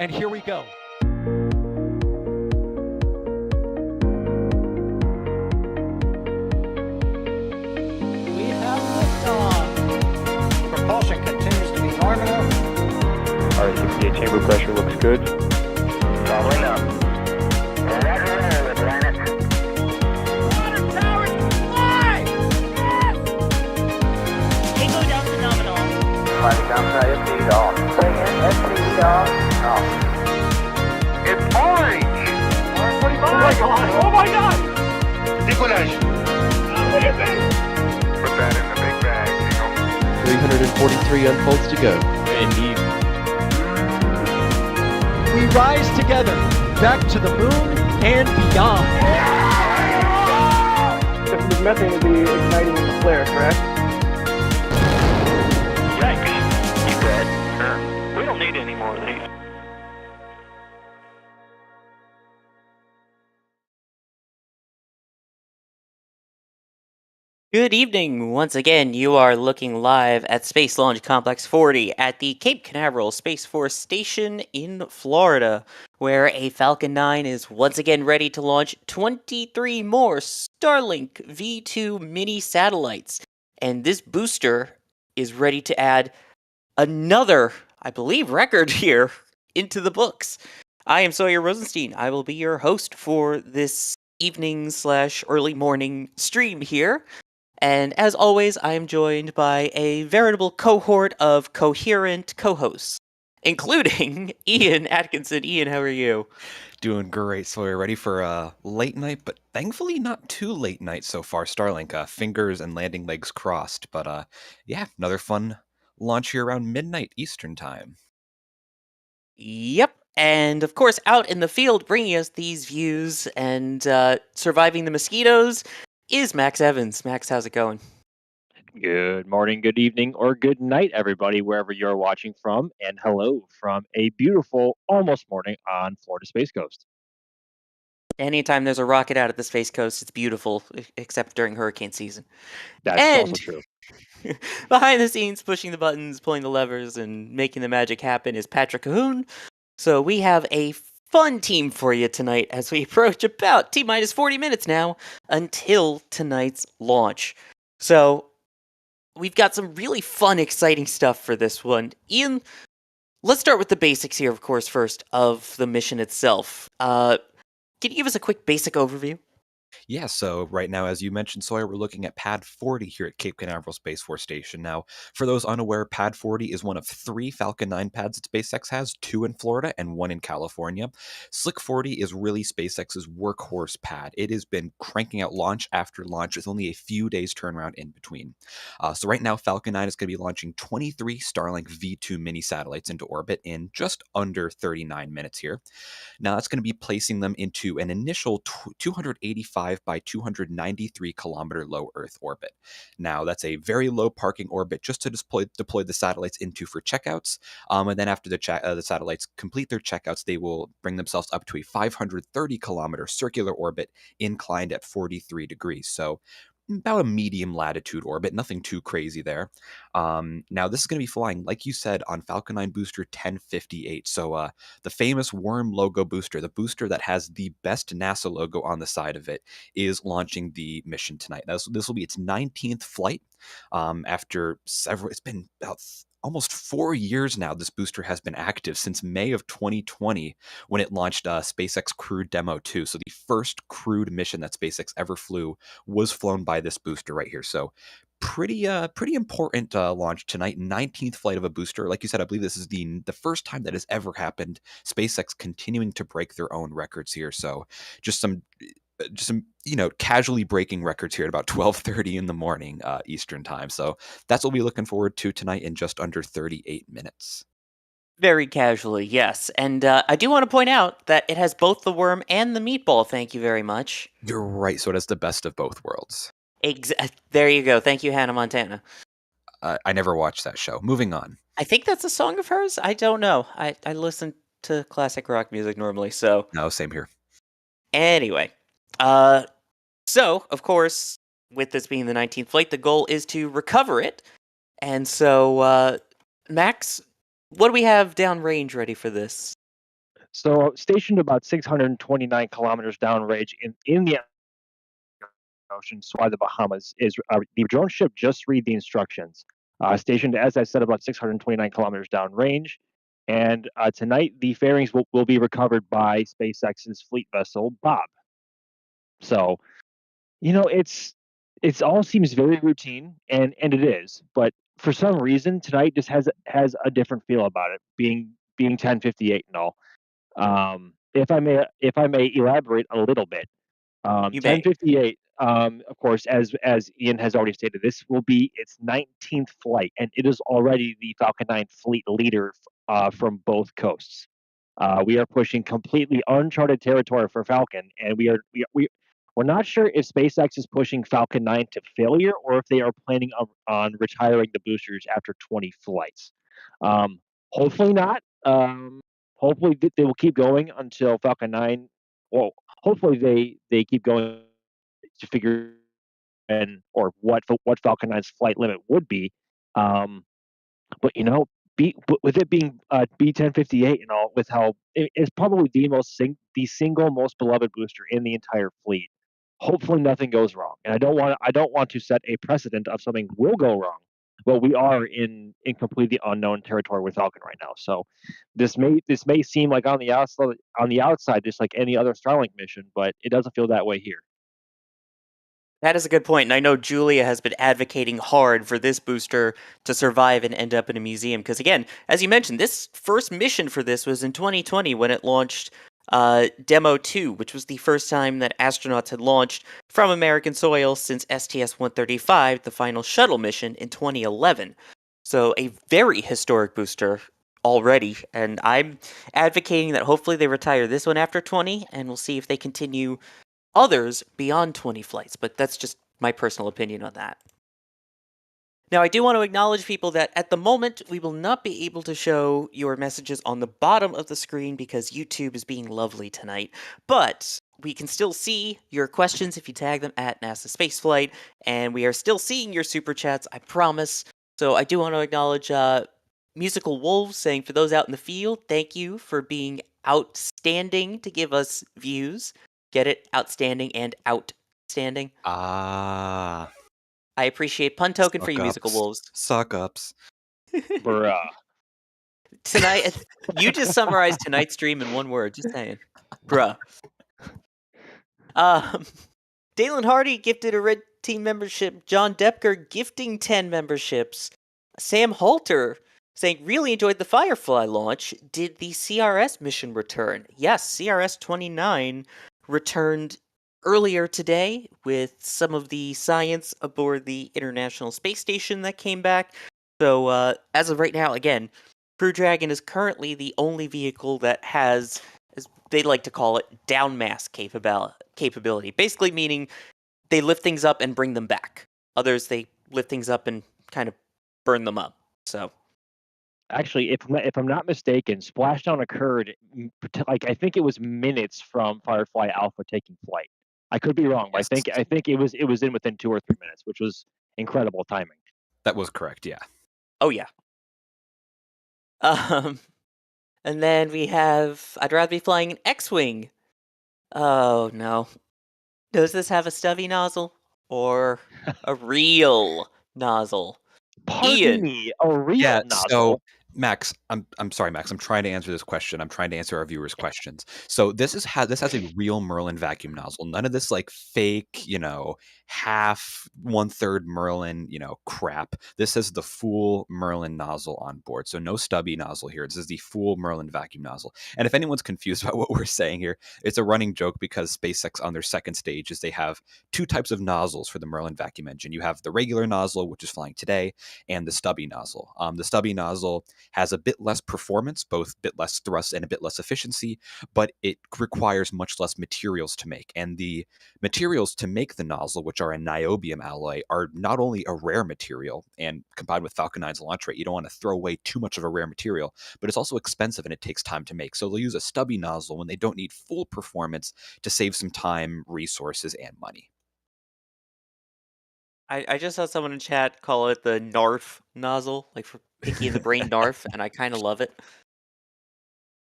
And here we go. We have liftoff. Propulsion continues to be nominal. RCPA chamber pressure looks good. Following up. Roger there, planet. Water towers fly! Yes! Tango down to nominal. Flight downside SPD off. Bring in SPD off. It's orange! Orange 45! Oh my god! Oh my god! Decollage. What is it? Put that in the big bag, 343 unfolds to go. Indeed. We rise together, back to the moon and beyond. This methane will be igniting in the flare, correct? Yikes. You dead? Sure. We don't need any more of these. Good evening. Once again, you are looking live at Space Launch Complex 40 at the Cape Canaveral Space Force Station in Florida, where a Falcon 9 is once again ready to launch 23 more Starlink V2 mini satellites. And this booster is ready to add another, I believe, record here into the books. I am Sawyer Rosenstein. I will be your host for this evening/early morning stream here. And as always, I am joined by a veritable cohort of coherent co-hosts, including Ian Atkinson. Ian, how are you? Doing great, Sawyer. Ready for a late night, but thankfully not too late night so far. Starlink, fingers and landing legs crossed. But yeah, another fun launch here around midnight Eastern time. Yep. And of course, out in the field bringing us these views and surviving the mosquitoes is Max Evans. Max, how's it going? Good morning, good evening, or good night, everybody, wherever you're watching from. And hello from a beautiful, almost morning on Florida Space Coast. Anytime there's a rocket out at the Space Coast, it's beautiful, except during hurricane season. That's And- also true. Behind the scenes, pushing the buttons, pulling the levers, and making the magic happen is Patrick Cahoon. So we have a fun team for you tonight as we approach about T-minus 40 minutes now until tonight's launch. So we've got some really fun, exciting stuff for this one. Ian, let's start with the basics here, of course, first, of the mission itself. Can you give us a quick basic overview? Yeah, so right now, as you mentioned, Sawyer, we're looking at Pad 40 here at Cape Canaveral Space Force Station. Now, for those unaware, Pad 40 is one of 3 Falcon 9 pads that SpaceX has, 2 in Florida and 1 in California. Slick 40 is really SpaceX's workhorse pad. It has been cranking out launch after launch with only a few days turnaround in between. So right now, Falcon 9 is going to be launching 23 Starlink V2 mini satellites into orbit in just under 39 minutes here. Now, that's going to be placing them into an initial 285 by 293 kilometer low Earth orbit. Now, that's a very low parking orbit just to deploy the satellites into for checkouts. And then after the satellites complete their checkouts, they will bring themselves up to a 530 kilometer circular orbit inclined at 43 degrees. So about a medium latitude orbit, nothing too crazy there. Now, this is going to be flying, like you said, on Falcon 9 booster 1058. So the famous worm logo booster, the booster that has the best NASA logo on the side of it, is launching the mission tonight. This will be its 19th flight after several, it's been about almost 4 years now. This booster has been active since May of 2020 when it launched SpaceX Crew Demo 2. So the first crewed mission that SpaceX ever flew was flown by this booster right here. So pretty important launch tonight. 19th flight of a booster. Like you said, I believe this is the first time that has ever happened. SpaceX continuing to break their own records here. So just some casually breaking records here at about 12:30 in the morning Eastern time. So that's what we'll be looking forward to tonight in just under 38 minutes. Very casually, yes. And I do want to point out that it has both the worm and the meatball. Thank you very much. You're right. So it has the best of both worlds. There you go. Thank you, Hannah Montana. I never watched that show. Moving on. I think that's a song of hers. I don't know. I listen to classic rock music normally, so No, same here. anyway. So, of course, with this being the 19th flight, the goal is to recover it. And so, Max, what do we have downrange ready for this? So stationed about 629 kilometers downrange in the Ocean, Swai the Bahamas, is the drone ship just read the instructions. Stationed, as I said, about 629 kilometers downrange. And tonight, the fairings will be recovered by SpaceX's fleet vessel, Bob. So, it's all seems very routine, and it is. But for some reason, tonight just has a different feel about it, being 10:58 and all. If I may elaborate a little bit, You may. 10:58. Of course, as Ian has already stated, this will be its 19th flight, and it is already the Falcon 9 fleet leader from both coasts. We are pushing completely uncharted territory for Falcon, and we're not sure if SpaceX is pushing Falcon 9 to failure or if they are planning on retiring the boosters after 20 flights. Hopefully not. Hopefully they will keep going until Falcon 9. Well, hopefully they keep going to figure and or what Falcon 9's flight limit would be. Um, but but with it being B1058 and all, with how it's probably the single most beloved booster in the entire fleet. Hopefully nothing goes wrong, and I don't want to set a precedent of something will go wrong. But we are in completely unknown territory with Falcon right now, so this may seem like on the outside just like any other Starlink mission, but it doesn't feel that way here. That is a good point, and I know Julia has been advocating hard for this booster to survive and end up in a museum. Because again, as you mentioned, this first mission for this was in 2020 when it launched Demo 2, which was the first time that astronauts had launched from American soil since STS-135, the final shuttle mission in 2011. So a very historic booster already, and I'm advocating that hopefully they retire this one after 20, and we'll see if they continue others beyond 20 flights, but that's just my personal opinion on that. Now, I do want to acknowledge people that at the moment we will not be able to show your messages on the bottom of the screen because YouTube is being lovely tonight, but we can still see your questions if you tag them at NASA Spaceflight, and we are still seeing your super chats, I promise. So I do want to acknowledge Musical Wolves saying, for those out in the field, thank you for being outstanding to give us views. Get it? Outstanding and outstanding. Ah, I appreciate pun token for you, Musical suck-ups. Wolves. Suck-ups. Bruh. Tonight, you just summarized tonight's stream in one word. Just saying, bruh. Dalen Hardy gifted a red team membership. John Depker gifting 10 memberships. Sam Halter saying, really enjoyed the Firefly launch. Did the CRS mission return? Yes, CRS 29 returned earlier today with some of the science aboard the International Space Station that came back. So, as of right now, again, Crew Dragon is currently the only vehicle that has, as they like to call it, downmass capability. Basically meaning they lift things up and bring them back. Others, they lift things up and kind of burn them up. So, Actually, if I'm not mistaken, splashdown occurred like I think it was minutes from Firefly Alpha taking flight. I could be wrong, but Yes. I think it was in within 2 or 3 minutes, which was incredible timing. That was correct, yeah. oh yeah. And then we have, I'd rather be flying an X-Wing. Oh no. Does this have a stubby nozzle? Or a real nozzle? Pardon Ian. me, a real Yeah, nozzle. so Max, I'm sorry, Max. I'm trying to answer this question. I'm trying to answer our viewers' questions. So this has a real Merlin vacuum nozzle. None of this like fake, half 1/3 Merlin, crap. This is the full Merlin nozzle on board. So no stubby nozzle here. This is the full Merlin vacuum nozzle. And if anyone's confused about what we're saying here, it's a running joke because SpaceX on their second stage is they have 2 types of nozzles for the Merlin vacuum engine. You have the regular nozzle, which is flying today, and the stubby nozzle. The stubby nozzle has a bit less performance, both a bit less thrust and a bit less efficiency, but it requires much less materials to make. And the materials to make the nozzle, which are a niobium alloy, are not only a rare material, and combined with Falcon 9's launch rate, you don't want to throw away too much of a rare material, but it's also expensive and it takes time to make. So they'll use a stubby nozzle when they don't need full performance to save some time, resources, and money. I just saw someone in chat call it the NARF nozzle, like for Pinky and the Brain NARF, and I kind of love it.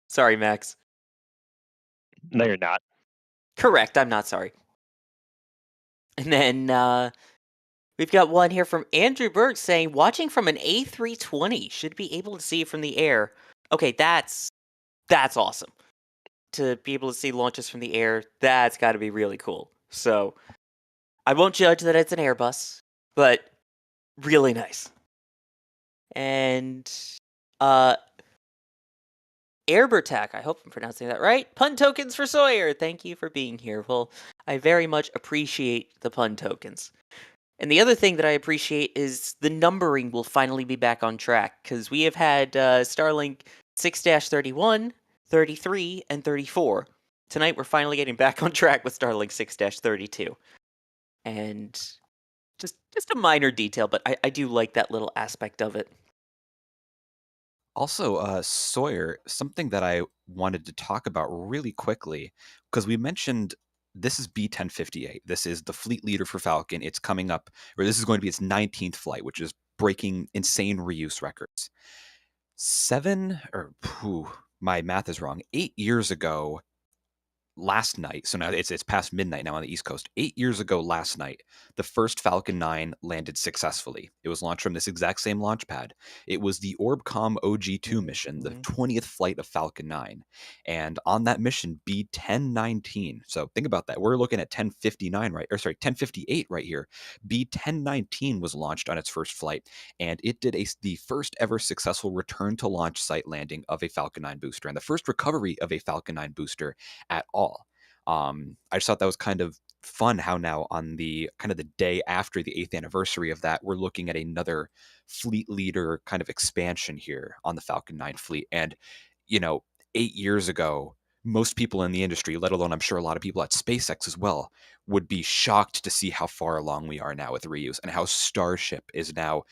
Sorry, Max. No, you're not. Correct, I'm not sorry. And then we've got one here from Andrew Berg saying, watching from an A320, should be able to see it from the air. Okay, that's awesome. To be able to see launches from the air, that's got to be really cool. So, I won't judge that it's an Airbus, but really nice. And Airbertac, I hope I'm pronouncing that right. Pun tokens for Sawyer. Thank you for being here. Well, I very much appreciate the pun tokens. And the other thing that I appreciate is the numbering will finally be back on track, because we have had Starlink 6-31, 33, and 34. Tonight we're finally getting back on track with Starlink 6-32. And just a minor detail, but I do like that little aspect of it. Also, Sawyer, something that I wanted to talk about really quickly, because we mentioned this is B1058. This is the fleet leader for Falcon. It's coming up, or this is going to be its 19th flight, which is breaking insane reuse records. My math is wrong. 8 years ago, last night, so now it's past midnight now on the East Coast. 8 years ago last night, the first Falcon 9 landed successfully. It was launched from this exact same launch pad. It was the Orbcomm OG2 mission, the 20th flight of Falcon 9. And on that mission, B1019. So think about that. We're looking at 1058 right here. B1019 was launched on its first flight, and it did the first ever successful return to launch site landing of a Falcon 9 booster and the first recovery of a Falcon 9 booster at all. I just thought that was kind of fun how now on the kind of the day after the 8th anniversary of that, we're looking at another fleet leader kind of expansion here on the Falcon 9 fleet. And, 8 years ago, most people in the industry, let alone I'm sure a lot of people at SpaceX as well, would be shocked to see how far along we are now with reuse and how Starship is now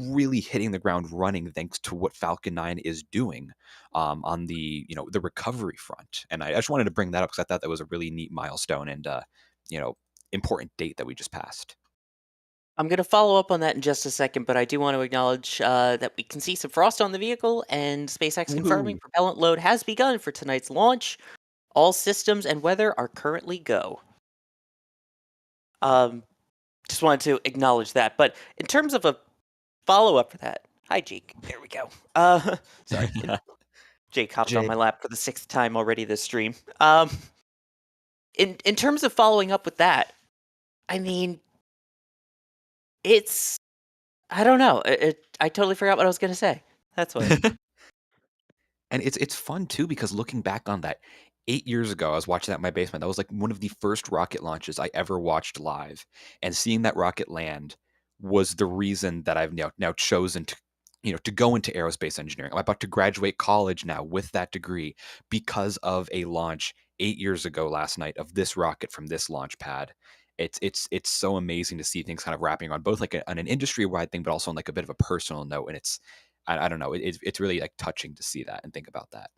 really hitting the ground running thanks to what Falcon 9 is doing on the recovery front. And I just wanted to bring that up because I thought that was a really neat milestone and important date that we just passed. I'm going to follow up on that in just a second, but I do want to acknowledge that we can see some frost on the vehicle, and SpaceX confirming propellant load has begun for tonight's launch. All systems and weather are currently go. Just wanted to acknowledge that. But in terms of a follow-up for that, hi, Jake. There we go. Sorry. Jake hopped on my lap for the 6th time already this stream. In terms of following up with that, I mean, I don't know. I totally forgot what I was going to say. That's what. And it's fun too because looking back on that, 8 years ago, I was watching that in my basement. That was like one of the first rocket launches I ever watched live, and seeing that rocket land was the reason that I've now chosen to go into aerospace engineering. I'm about to graduate college now with that degree because of a launch 8 years ago last night of this rocket from this launch pad. It's so amazing to see things kind of wrapping on both like on an industry wide thing, but also on like a bit of a personal note. And I don't know. It's really like touching to see that and think about that.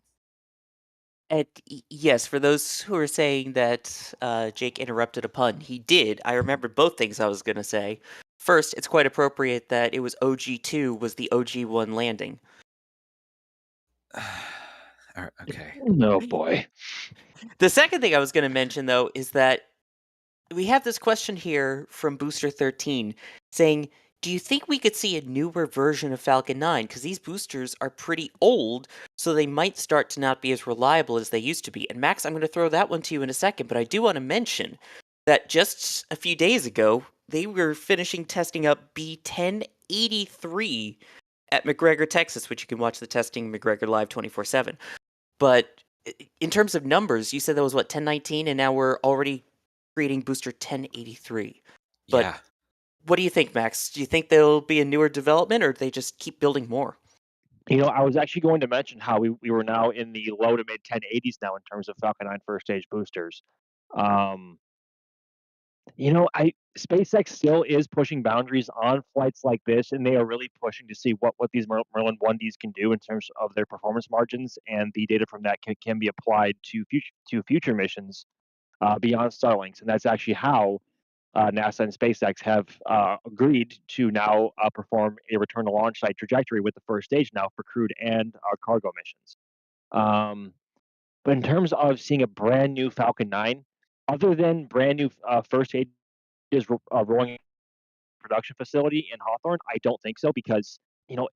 And yes, for those who are saying that Jake interrupted a pun, he did. I remembered both things I was going to say. First, it's quite appropriate that it was OG2 was the OG1 landing. Okay. No boy. The second thing I was going to mention, though, is that we have this question here from Booster 13 saying, do you think we could see a newer version of Falcon 9? Because these boosters are pretty old, so they might start to not be as reliable as they used to be. And Max, I'm going to throw that one to you in a second, but I do want to mention that just a few days ago, they were finishing testing up B1083 at McGregor, Texas, which you can watch the testing McGregor Live 24/7. But in terms of numbers, you said that was, 1019, and now we're already creating booster 1083. But Yeah. what do you think, Max? Do you think there'll be a newer development, or do they just keep building more? I was actually going to mention how we were now in the low to mid 1080s now in terms of Falcon 9 first stage boosters. SpaceX still is pushing boundaries on flights like this, and they are really pushing to see what these Merlin 1Ds can do in terms of their performance margins, and the data from that can be applied to future missions beyond Starlinks, and that's actually how NASA and SpaceX have agreed to now perform a return to launch site trajectory with the first stage now for crewed and cargo missions. But in terms of seeing a brand new Falcon 9, other than brand new first stages rolling production facility in Hawthorne, I don't think so because you know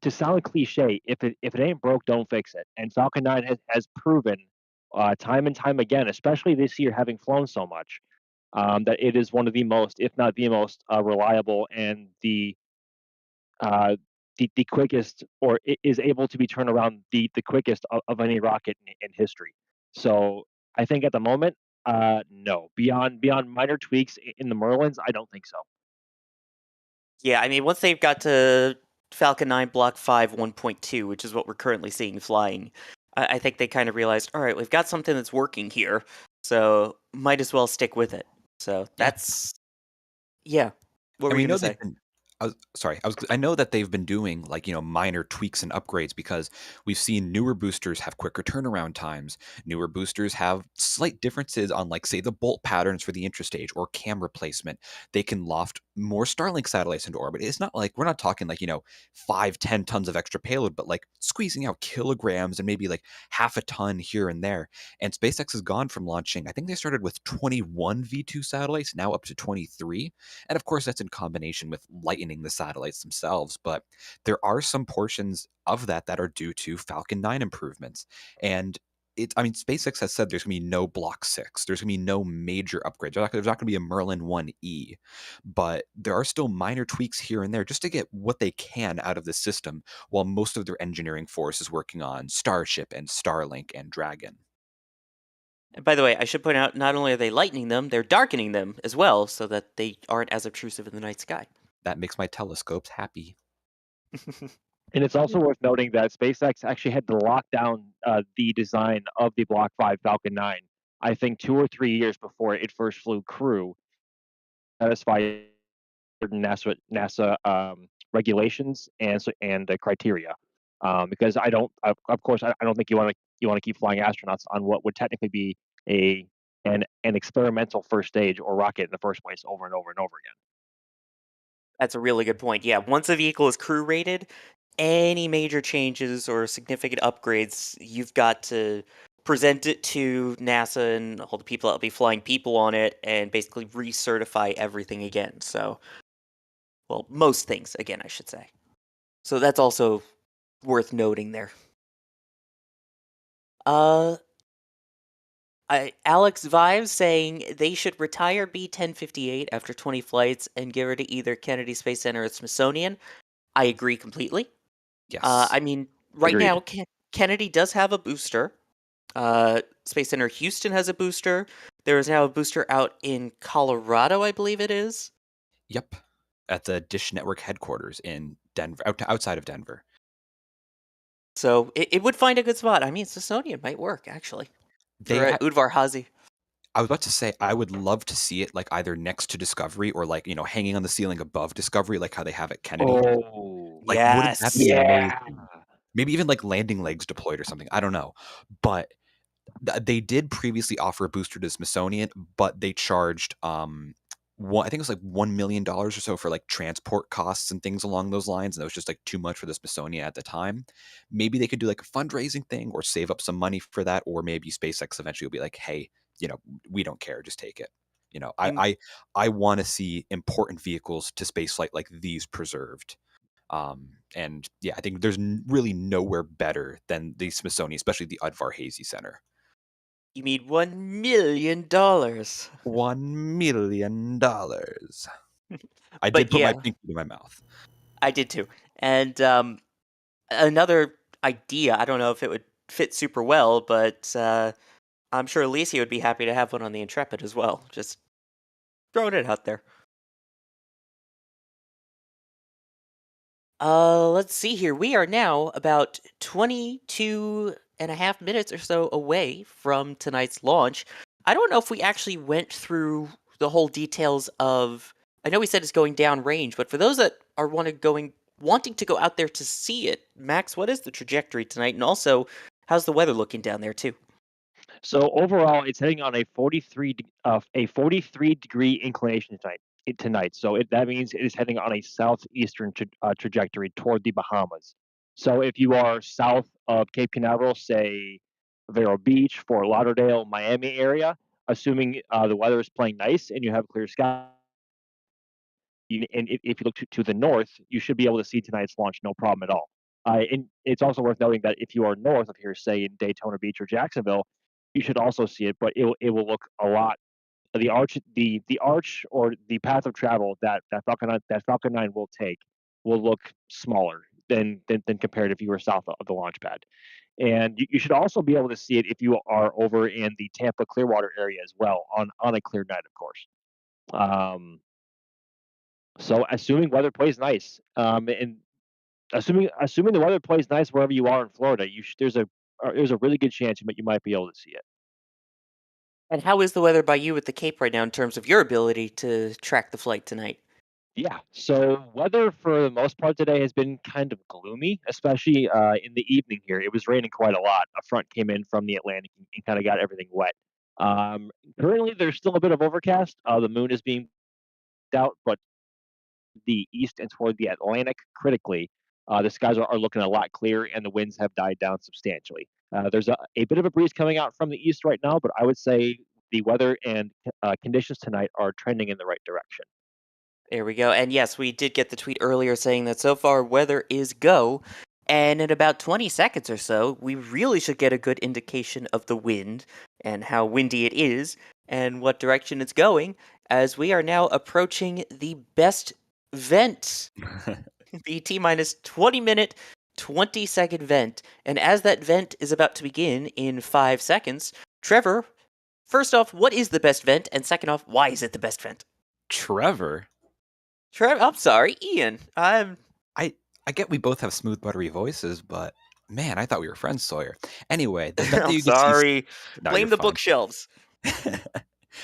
to sound cliche, if it ain't broke, don't fix it. And Falcon 9 has proven time and time again, especially this year, having flown so much, that it is one of the most, if not the most, reliable and uh, the quickest, or it is able to be turned around the quickest of any rocket in history. So I think at the moment, no. Beyond minor tweaks in the Merlins, I don't think so. Yeah, I mean, once they've got to Falcon 9 Block 5 1.2, which is what we're currently seeing flying, I think they kind of realized, all right, we've got something that's working here, so might as well stick with it. So Yeah. that's, yeah. What And were we you know going to they've say? been. I know that they've been doing like minor tweaks and upgrades because we've seen newer boosters have quicker turnaround times. Newer boosters have slight differences on like say the bolt patterns for the intrastage or camera placement. They can loft more Starlink satellites into orbit. It's not like we're not talking like 5-10 tons of extra payload, but like squeezing out kilograms and maybe like half a ton here and there. And SpaceX has gone from launching, I think they started with 21 V2 satellites, now up to 23. And of course, that's in combination with lightening the satellites themselves. But there are some portions of that are due to Falcon 9 improvements. And SpaceX has said there's going to be no Block 6. There's going to be no major upgrades. There's not going to be a Merlin 1E. But there are still minor tweaks here and there just to get what they can out of the system while most of their engineering force is working on Starship and Starlink and Dragon. And by the way, I should point out, not only are they lightening them, they're darkening them as well, so that they aren't as obtrusive in the night sky. That makes my telescopes happy. And it's also worth noting that SpaceX actually had to lock down the design of the Block 5 Falcon 9, I think 2 or 3 years before it first flew crew, satisfy certain NASA regulations and criteria. Because I don't, of course, I don't think you want to keep flying astronauts on what would technically be an experimental first stage or rocket in the first place over and over and over again. That's a really good point. Yeah, once a vehicle is crew rated, any major changes or significant upgrades, you've got to present it to NASA and all the people that will be flying people on it and basically recertify everything again. So, well, most things again, I should say. So that's also worth noting there. Uh, Alex Vives saying they should retire B-1058 after 20 flights and give her to either Kennedy Space Center or Smithsonian. I agree completely. Yes. I mean, right Agreed. now, Kennedy does have a booster. Space Center Houston has a booster. There is now a booster out in Colorado, I believe it is. Yep. At the Dish Network headquarters in Denver, outside of Denver. So it would find a good spot. I mean, Smithsonian might work, actually. They, Or at Udvar Hazy. I was about to say, I would love to see it like either next to Discovery or like, hanging on the ceiling above Discovery, like how they have at Kennedy. Oh, Like, wouldn't that be yeah. amazing? Maybe even like landing legs deployed or something. I don't know. But they did previously offer a booster to Smithsonian, but they charged I think it was like $1 million or so for like transport costs and things along those lines, and that was just like too much for the Smithsonian at the time. Maybe they could do like a fundraising thing or save up some money for that, or maybe SpaceX eventually will be like, hey, we don't care, just take it. I want to see important vehicles to spaceflight like these preserved. And yeah, I think there's really nowhere better than the Smithsonian, especially the Udvar Hazy Center. You mean $1 million. $1 million. I did But put my yeah, pinky in my mouth. I did too. And another idea, I don't know if it would fit super well, but I'm sure Alicia would be happy to have one on the Intrepid as well. Just throwing it out there. Let's see here. We are now about 22 and a half minutes or so away from tonight's launch. I don't know if we actually went through the whole details of. I know we said it's going downrange, but for those that are wanting to go out there to see it, Max, what is the trajectory tonight? And also, how's the weather looking down there too? So overall, it's heading on a 43 degree inclination tonight. So that means it is heading on a southeastern trajectory toward the Bahamas. So if you are south of Cape Canaveral, say Vero Beach, Fort Lauderdale, Miami area, assuming the weather is playing nice and you have clear sky. And if you look to the north, you should be able to see tonight's launch no problem at all. And it's also worth noting that if you are north of here, say in Daytona Beach or Jacksonville, you should also see it, but it will look a lot. The arch or the path of travel that Falcon 9 will take will look smaller than compared if you were south of the launch pad. And you should also be able to see it if you are over in the Tampa Clearwater area as well on a clear night, of course. So assuming weather plays nice, and assuming the weather plays nice wherever you are in Florida, there's a really good chance you might be able to see it. And how is the weather by you at the Cape right now in terms of your ability to track the flight tonight? Yeah. So weather for the most part today has been kind of gloomy, especially in the evening here. It was raining quite a lot. A front came in from the Atlantic and kind of got everything wet. Currently, there's still a bit of overcast. The moon is being out, but the east and toward the Atlantic critically, the skies are looking a lot clearer and the winds have died down substantially. There's a bit of a breeze coming out from the east right now, but I would say the weather and conditions tonight are trending in the right direction. There we go. And yes, we did get the tweet earlier saying that so far weather is go. And in about 20 seconds or so, we really should get a good indication of the wind and how windy it is and what direction it's going, as we are now approaching the best vent, the T minus 20-minute, 20-second vent. And as that vent is about to begin in 5 seconds, Trevor, first off, what is the best vent? And second off, why is it the best vent? Trevor, I'm sorry, Ian. I get we both have smooth, buttery voices, but man, I thought we were friends, Sawyer. Anyway, the bet that I'm you get to sorry. no, Blame you're the fine. bookshelves. I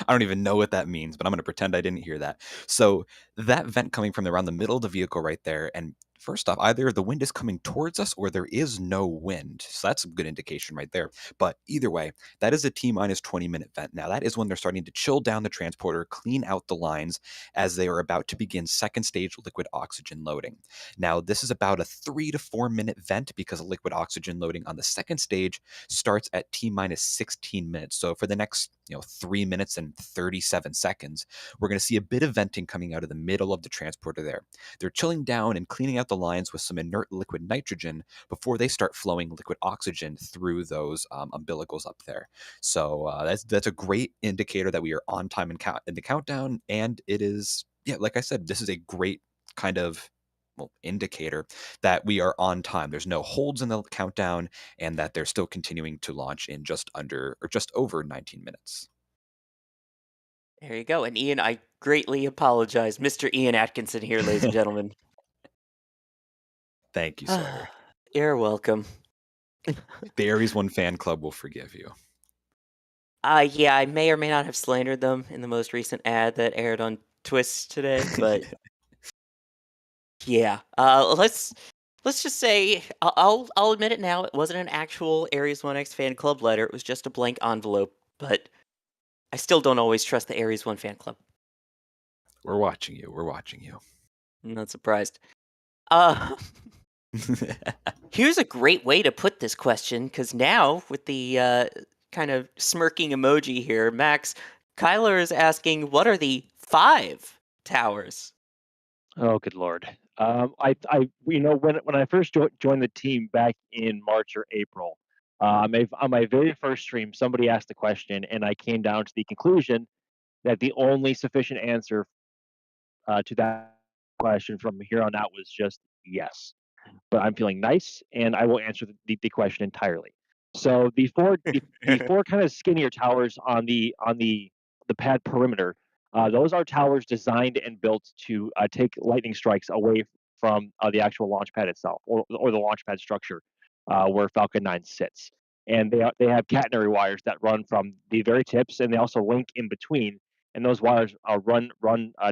don't even know what that means, but I'm going to pretend I didn't hear that. So that vent coming from around the middle of the vehicle right there, and first off, either the wind is coming towards us or there is no wind. So that's a good indication right there. But either way, that is a T minus 20-minute vent. Now that is when they're starting to chill down the transporter, clean out the lines as they are about to begin second stage liquid oxygen loading. Now this is about a 3 to 4 minute vent because liquid oxygen loading on the second stage starts at T minus 16 minutes. So for the next 3 minutes and 37 seconds, we're going to see a bit of venting coming out of the middle of the transporter there. They're chilling down and cleaning out the lines with some inert liquid nitrogen before they start flowing liquid oxygen through those umbilicals up there. So that's a great indicator that we are on time in the countdown, and it is, yeah, like I said, this is a great kind of indicator that we are on time. There's no holds in the countdown, and that they're still continuing to launch in just under or just over 19 minutes. There you go. And Ian, I greatly apologize. Mr. Ian Atkinson here, ladies and gentlemen. Thank you, Sawyer. You're welcome. The Aries One fan club will forgive you. Yeah, I may or may not have slandered them in the most recent ad that aired on Twist today, but yeah. Let's just say I'll admit it now. It wasn't an actual Aries 1X fan club letter. It was just a blank envelope, but I still don't always trust the Aries 1 fan club. We're watching you. We're watching you. I'm not surprised. Here's a great way to put this question, because now with the kind of smirking emoji here, Max, Kyler is asking, what are the 5 towers? Oh, good lord. When I first joined the team back in March or April, on my very first stream, somebody asked the question, and I came down to the conclusion that the only sufficient answer to that question from here on out was just yes. But I'm feeling nice, and I will answer the question entirely. So the four kind of skinnier towers on the pad perimeter, those are towers designed and built to take lightning strikes away from the actual launch pad itself, or the launch pad structure where Falcon 9 sits. And they have catenary wires that run from the very tips, and they also link in between. And those wires run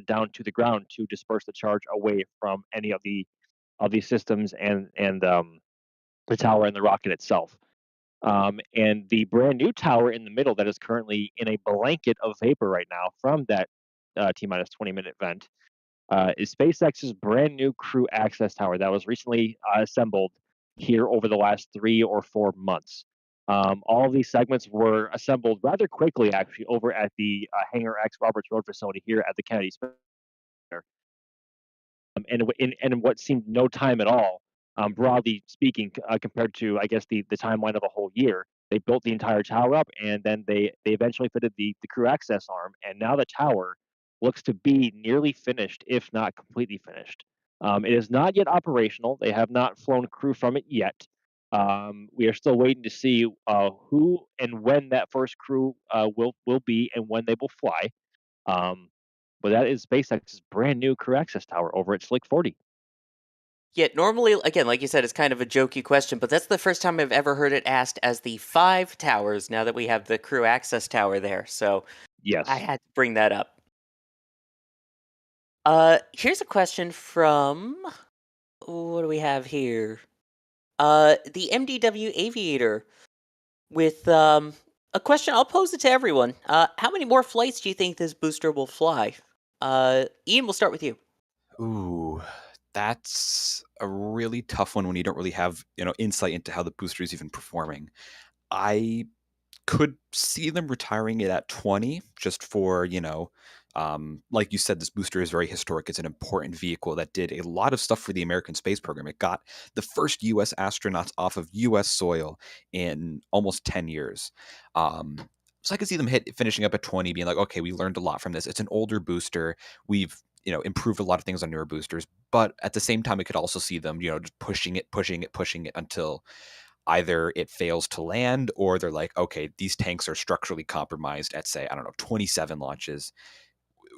down to the ground to disperse the charge away from any of these systems and the tower and the rocket itself. And the brand new tower in the middle that is currently in a blanket of vapor right now from that T minus 20-minute vent is SpaceX's brand new crew access tower that was recently assembled here over the last 3 or 4 months. All of these segments were assembled rather quickly, actually, over at the Hangar X Roberts Road facility here at the Kennedy Space Center. And in what seemed no time at all, broadly speaking, compared to, I guess, the timeline of a whole year. They built the entire tower up, and then they eventually fitted the crew access arm, and now the tower looks to be nearly finished, if not completely finished. It is not yet operational. They have not flown crew from it yet. We are still waiting to see who and when that first crew will be and when they will fly. Um, but that is SpaceX's brand new crew access tower over at Slick 40. Yeah, normally, again, like you said, it's kind of a jokey question, but that's the first time I've ever heard it asked as the 5 towers now that we have the crew access tower there. So I Yes. had to bring that up. Here's a question from what do we have here? The MDW Aviator with a question. I'll pose it to everyone. How many more flights do you think this booster will fly? Ian, we'll start with you. Ooh, that's a really tough one when you don't really have, insight into how the booster is even performing. I could see them retiring it at 20 just for, like you said, this booster is very historic. It's an important vehicle that did a lot of stuff for the American space program. It got the first U.S. astronauts off of U.S. soil in almost 10 years. So I could see them finishing up at 20, being like, okay, we learned a lot from this. It's an older booster. We've improved a lot of things on newer boosters, but at the same time, I could also see them, just pushing it until either it fails to land or they're like, okay, these tanks are structurally compromised at, say, I don't know, 27 launches.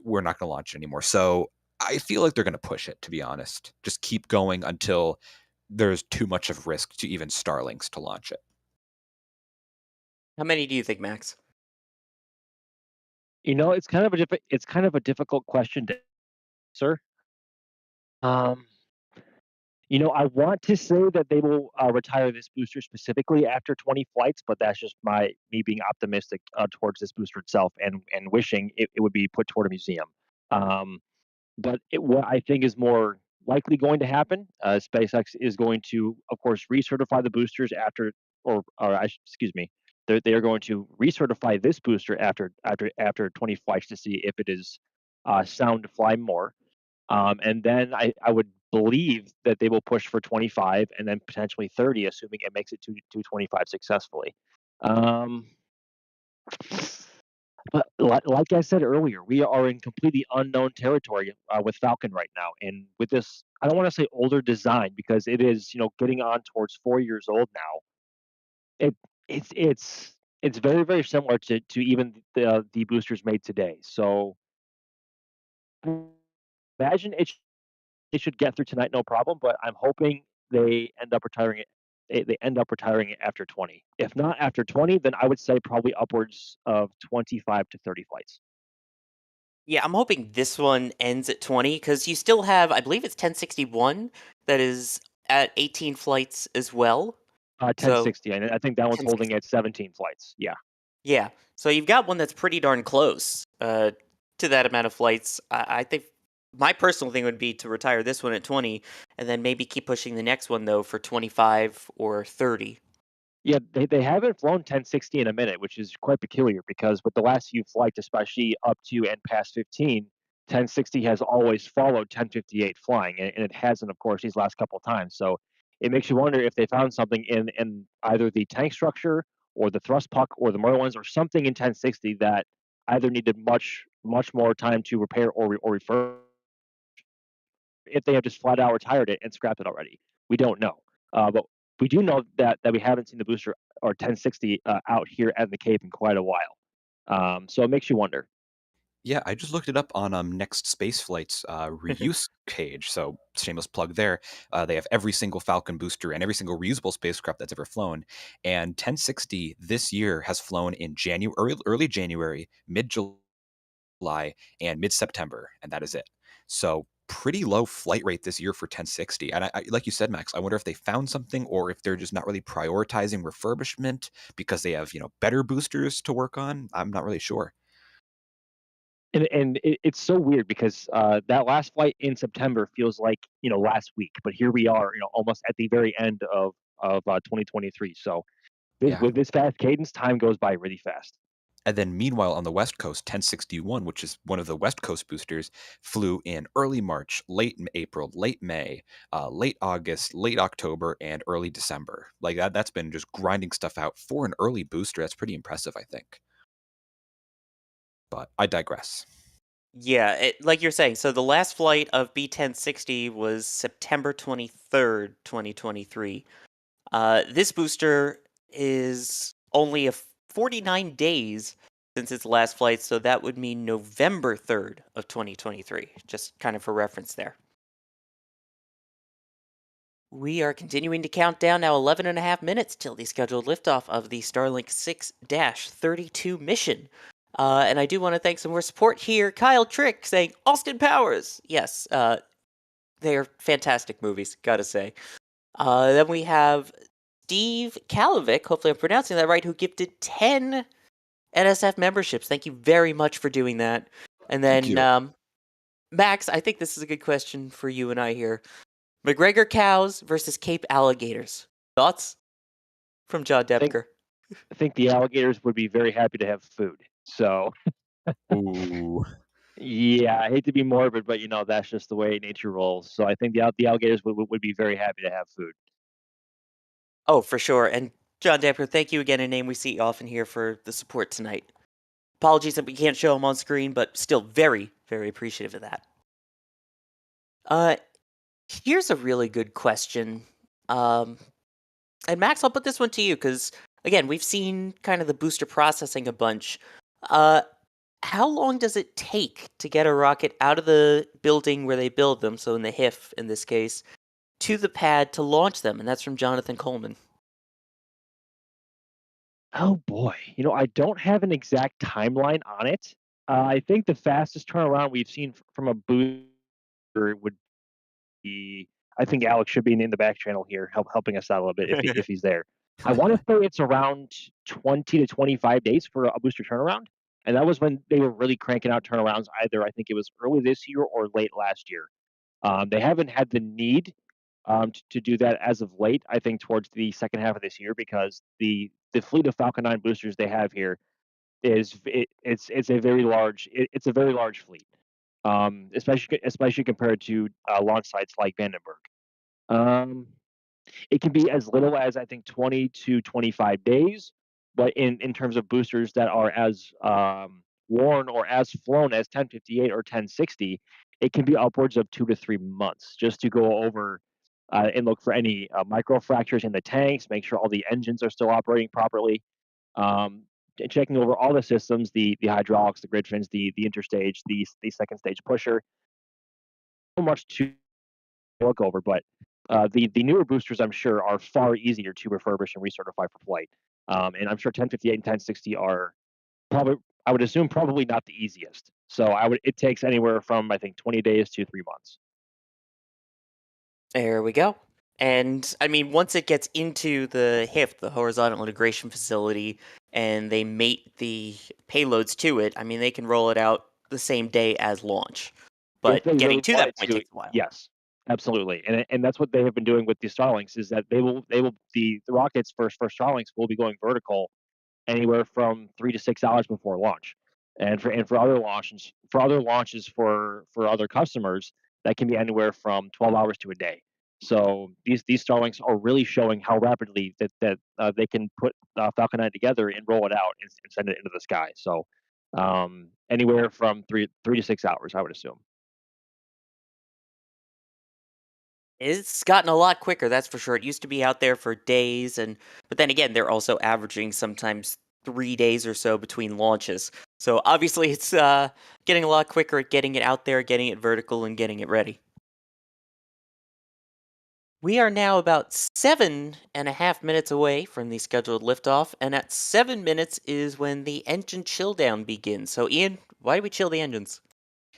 We're not going to launch anymore. So I feel like they're going to push it, to be honest. Just keep going until there's too much of risk to even Starlinks to launch it. How many do you think, Max? It's kind of a difficult question to answer. Um, I want to say that they will retire this booster specifically after 20 flights, but that's just me being optimistic towards this booster itself and wishing it would be put toward a museum. Um, but what I think is more likely going to happen, SpaceX is going to, of course, recertify the boosters after, excuse me, they are going to recertify this booster after 20 flights to see if it is sound to fly more. And then I would believe that they will push for 25 and then potentially 30, assuming it makes it to 25 successfully. Um, but like I said earlier, we are in completely unknown territory with Falcon right now, and with this, I don't want to say older design because it is, getting on towards 4 years old now. It it's very very similar to even the boosters made today. So imagine it should get through tonight, no problem. But I'm hoping they end up retiring it. They end up retiring it after 20. If not after 20, then I would say probably upwards of 25 to 30 flights. Yeah, I'm hoping this one ends at 20 because you still have, I believe it's 1061 that is at 18 flights as well. So 1060, and I think that one's holding 1060. at 17 flights. Yeah. Yeah, so you've got one that's pretty darn close to that amount of flights. I think my personal thing would be to retire this one at 20 and then maybe keep pushing the next one though for 25 or 30. Yeah, they haven't flown 1060 in a minute, which is quite peculiar because with the last few flights, especially up to and past 15, 1060 has always followed 1058 flying, and it hasn't, of course, these last couple of times. So it makes you wonder if they found something in either the tank structure or the thrust puck or the Merlins or something in 1060 that either needed much more time to repair or refurbish. If they have just flat out retired it and scrapped it already. We don't know. But we do know that we haven't seen the booster or 1060 out here at the Cape in quite a while. So it makes you wonder. Yeah, I just looked it up on Next Space Flight's reuse page. So shameless plug there. They have every single Falcon booster and every single reusable spacecraft that's ever flown. And 1060 this year has flown in January, early January, mid July, and mid September, and that is it. So pretty low flight rate this year for 1060. And like you said, Max, I wonder if they found something or if they're just not really prioritizing refurbishment because they have better boosters to work on. I'm not really sure. And it's so weird because that last flight in September feels like last week, but here we are, almost at the very end of 2023. So Yeah. With this fast cadence, time goes by really fast. And then meanwhile on the West Coast, 1061, which is one of the West Coast boosters, flew in early March, late April, late May, late August, late October, and early December. Like that's been just grinding stuff out for an early booster. That's pretty impressive, I think. But I digress. Yeah, like you're saying, so the last flight of B-1060 was September 23rd, 2023. This booster is only 49 days since its last flight, so that would mean November 3rd of 2023, just kind of for reference there. We are continuing to count down now 11 and a half minutes till the scheduled liftoff of the Starlink 6-32 mission. And I do want to thank some more support here. Kyle Trick saying, Austin Powers! Yes, they are fantastic movies, gotta say. Then we have Steve Kalovic, hopefully I'm pronouncing that right, who gifted 10 NSF memberships. Thank you very much for doing that. And then, Max, I think this is a good question for you and I here. McGregor cows versus Cape alligators. Thoughts from John Depker? I think the alligators would be very happy to have food. So, Ooh. yeah, I hate to be morbid, but that's just the way nature rolls. So I think the alligators would be very happy to have food. Oh, for sure. And John Depker, thank you again, a name we see often here for the support tonight. Apologies that we can't show him on screen, but still very, very appreciative of that. Here's a really good question. And Max, I'll put this one to you, because, again, we've seen kind of the booster processing a bunch. How long does it take to get a rocket out of the building where they build them, so in the HIF in this case, to the pad to launch them? And that's from Jonathan Coleman. Oh boy, I don't have an exact timeline on it. I think the fastest turnaround we've seen from a booster would be. I think Alex should be in the back channel here, helping us out a little bit if he's there. I want to say it's around 20 to 25 days for a booster turnaround, and that was when they were really cranking out turnarounds. Either I think it was early this year or late last year. They haven't had the need to do that as of late. I think towards the second half of this year, because the fleet of Falcon 9 boosters they have here it's a very large fleet, especially compared to launch sites like Vandenberg. It can be as little as I think 20 to 25 days, but in terms of boosters that are as worn or as flown as 1058 or 1060, it can be upwards of 2 to 3 months just to go over and look for any microfractures in the tanks, make sure all the engines are still operating properly, checking over all the systems, the hydraulics, the grid fins, the interstage, the second stage pusher. So much to look over, but the newer boosters, I'm sure, are far easier to refurbish and recertify for flight. And I'm sure 1058 and 1060 are probably, I would assume, probably not the easiest. So it takes anywhere from I think 20 days to 3 months. There we go. And I mean, once it gets into the HIF, the horizontal integration facility, and they mate the payloads to it, I mean, they can roll it out the same day as launch. But If they getting really to wanted that point to, takes a while. yes, absolutely, and that's what they have been doing with the Starlinks. Is that the rockets for Starlinks will be going vertical anywhere from 3 to 6 hours before launch, and for other launches for other customers, that can be anywhere from 12 hours to a day. So these Starlinks are really showing how rapidly that they can put Falcon 9 together and roll it out and send it into the sky. So anywhere from 3 to 6 hours, I would assume. It's gotten a lot quicker, that's for sure. It used to be out there for days, but then again, they're also averaging sometimes 3 days or so between launches. So obviously, it's getting a lot quicker at getting it out there, getting it vertical, and getting it ready. We are now about 7.5 minutes away from the scheduled liftoff, and at 7 minutes is when the engine chill down begins. So, Ian, why do we chill the engines?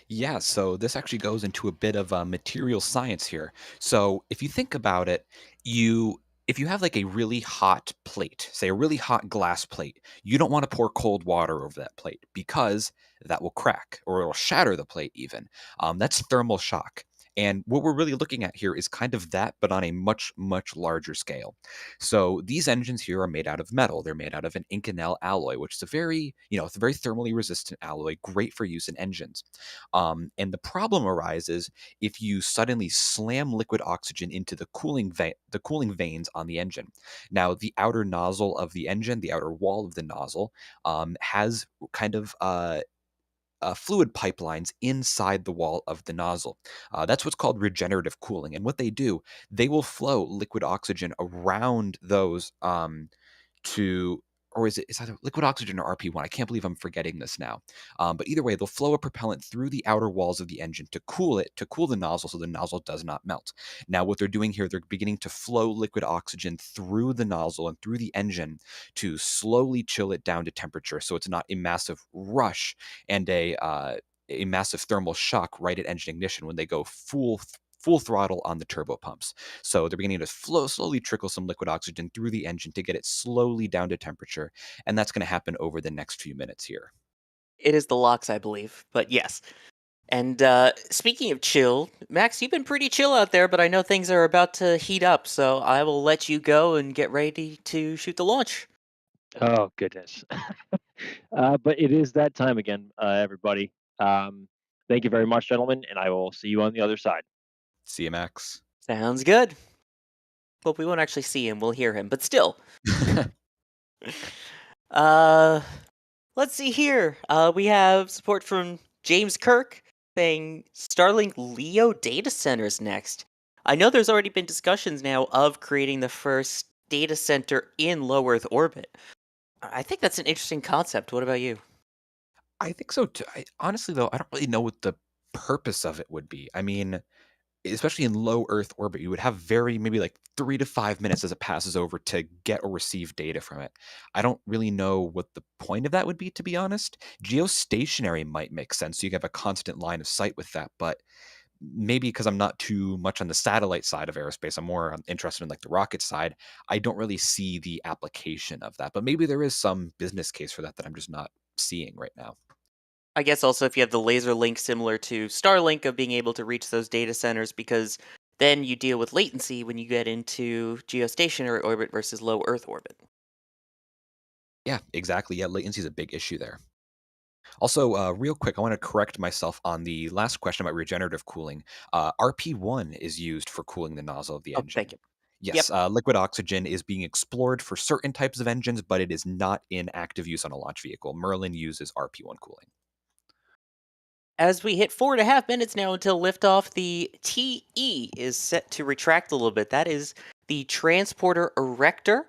Yeah, so this actually goes into a bit of material science here. So if you think about it, if you have like a really hot plate, say a really hot glass plate, you don't want to pour cold water over that plate because that will crack or it'll shatter the plate even. That's thermal shock. And what we're really looking at here is kind of that, but on a much, much larger scale. So these engines here are made out of metal. They're made out of an Inconel alloy, which is a very, it's a very thermally resistant alloy, great for use in engines. And the problem arises if you suddenly slam liquid oxygen into the cooling vanes on the engine. Now, the outer nozzle of the engine, the outer wall of the nozzle, has kind of fluid pipelines inside the wall of the nozzle. That's what's called regenerative cooling. And what they do, they will flow liquid oxygen around those to, or is it's either liquid oxygen or RP1. I can't believe I'm forgetting this now. But either way, they'll flow a propellant through the outer walls of the engine to cool it, to cool the nozzle so the nozzle does not melt. Now, what they're doing here, they're beginning to flow liquid oxygen through the nozzle and through the engine to slowly chill it down to temperature so it's not a massive rush and a massive thermal shock right at engine ignition when they go full throttle on the turbo pumps. So they're beginning to slowly trickle some liquid oxygen through the engine to get it slowly down to temperature, and that's going to happen over the next few minutes here. It is the locks, I believe, but yes. And speaking of chill, Max, you've been pretty chill out there, but I know things are about to heat up, so I will let you go and get ready to shoot the launch. Oh goodness. But it is that time again, everybody. Thank you very much, gentlemen, and I will see you on the other side. See you, Max. Sounds good. Well, we won't actually see him, we'll hear him, but still. Uh, let's see here. We have support from James Kirk saying Starlink LEO data centers next. I know there's already been discussions now of creating the first data center in low Earth orbit. I think that's an interesting concept. What about you? I think so too. Honestly, though, I don't really know what the purpose of it would be. I mean, especially in low Earth orbit, you would have maybe like 3 to 5 minutes as it passes over to get or receive data from it. I don't really know what the point of that would be, to be honest. Geostationary might make sense, so you have a constant line of sight with that, but maybe because I'm not too much on the satellite side of aerospace, I'm more interested in like the rocket side. I don't really see the application of that, but maybe there is some business case for that I'm just not seeing right now. I guess also if you have the laser link similar to Starlink of being able to reach those data centers, because then you deal with latency when you get into geostationary orbit versus low Earth orbit. Yeah, exactly. Yeah, latency is a big issue there. Also, real quick, I want to correct myself on the last question about regenerative cooling. RP1 is used for cooling the nozzle of the Oh, engine. thank you. Yes, liquid oxygen is being explored for certain types of engines, but it is not in active use on a launch vehicle. Merlin uses RP1 cooling. As we hit 4.5 minutes now until liftoff, the TE is set to retract a little bit. That is the transporter erector.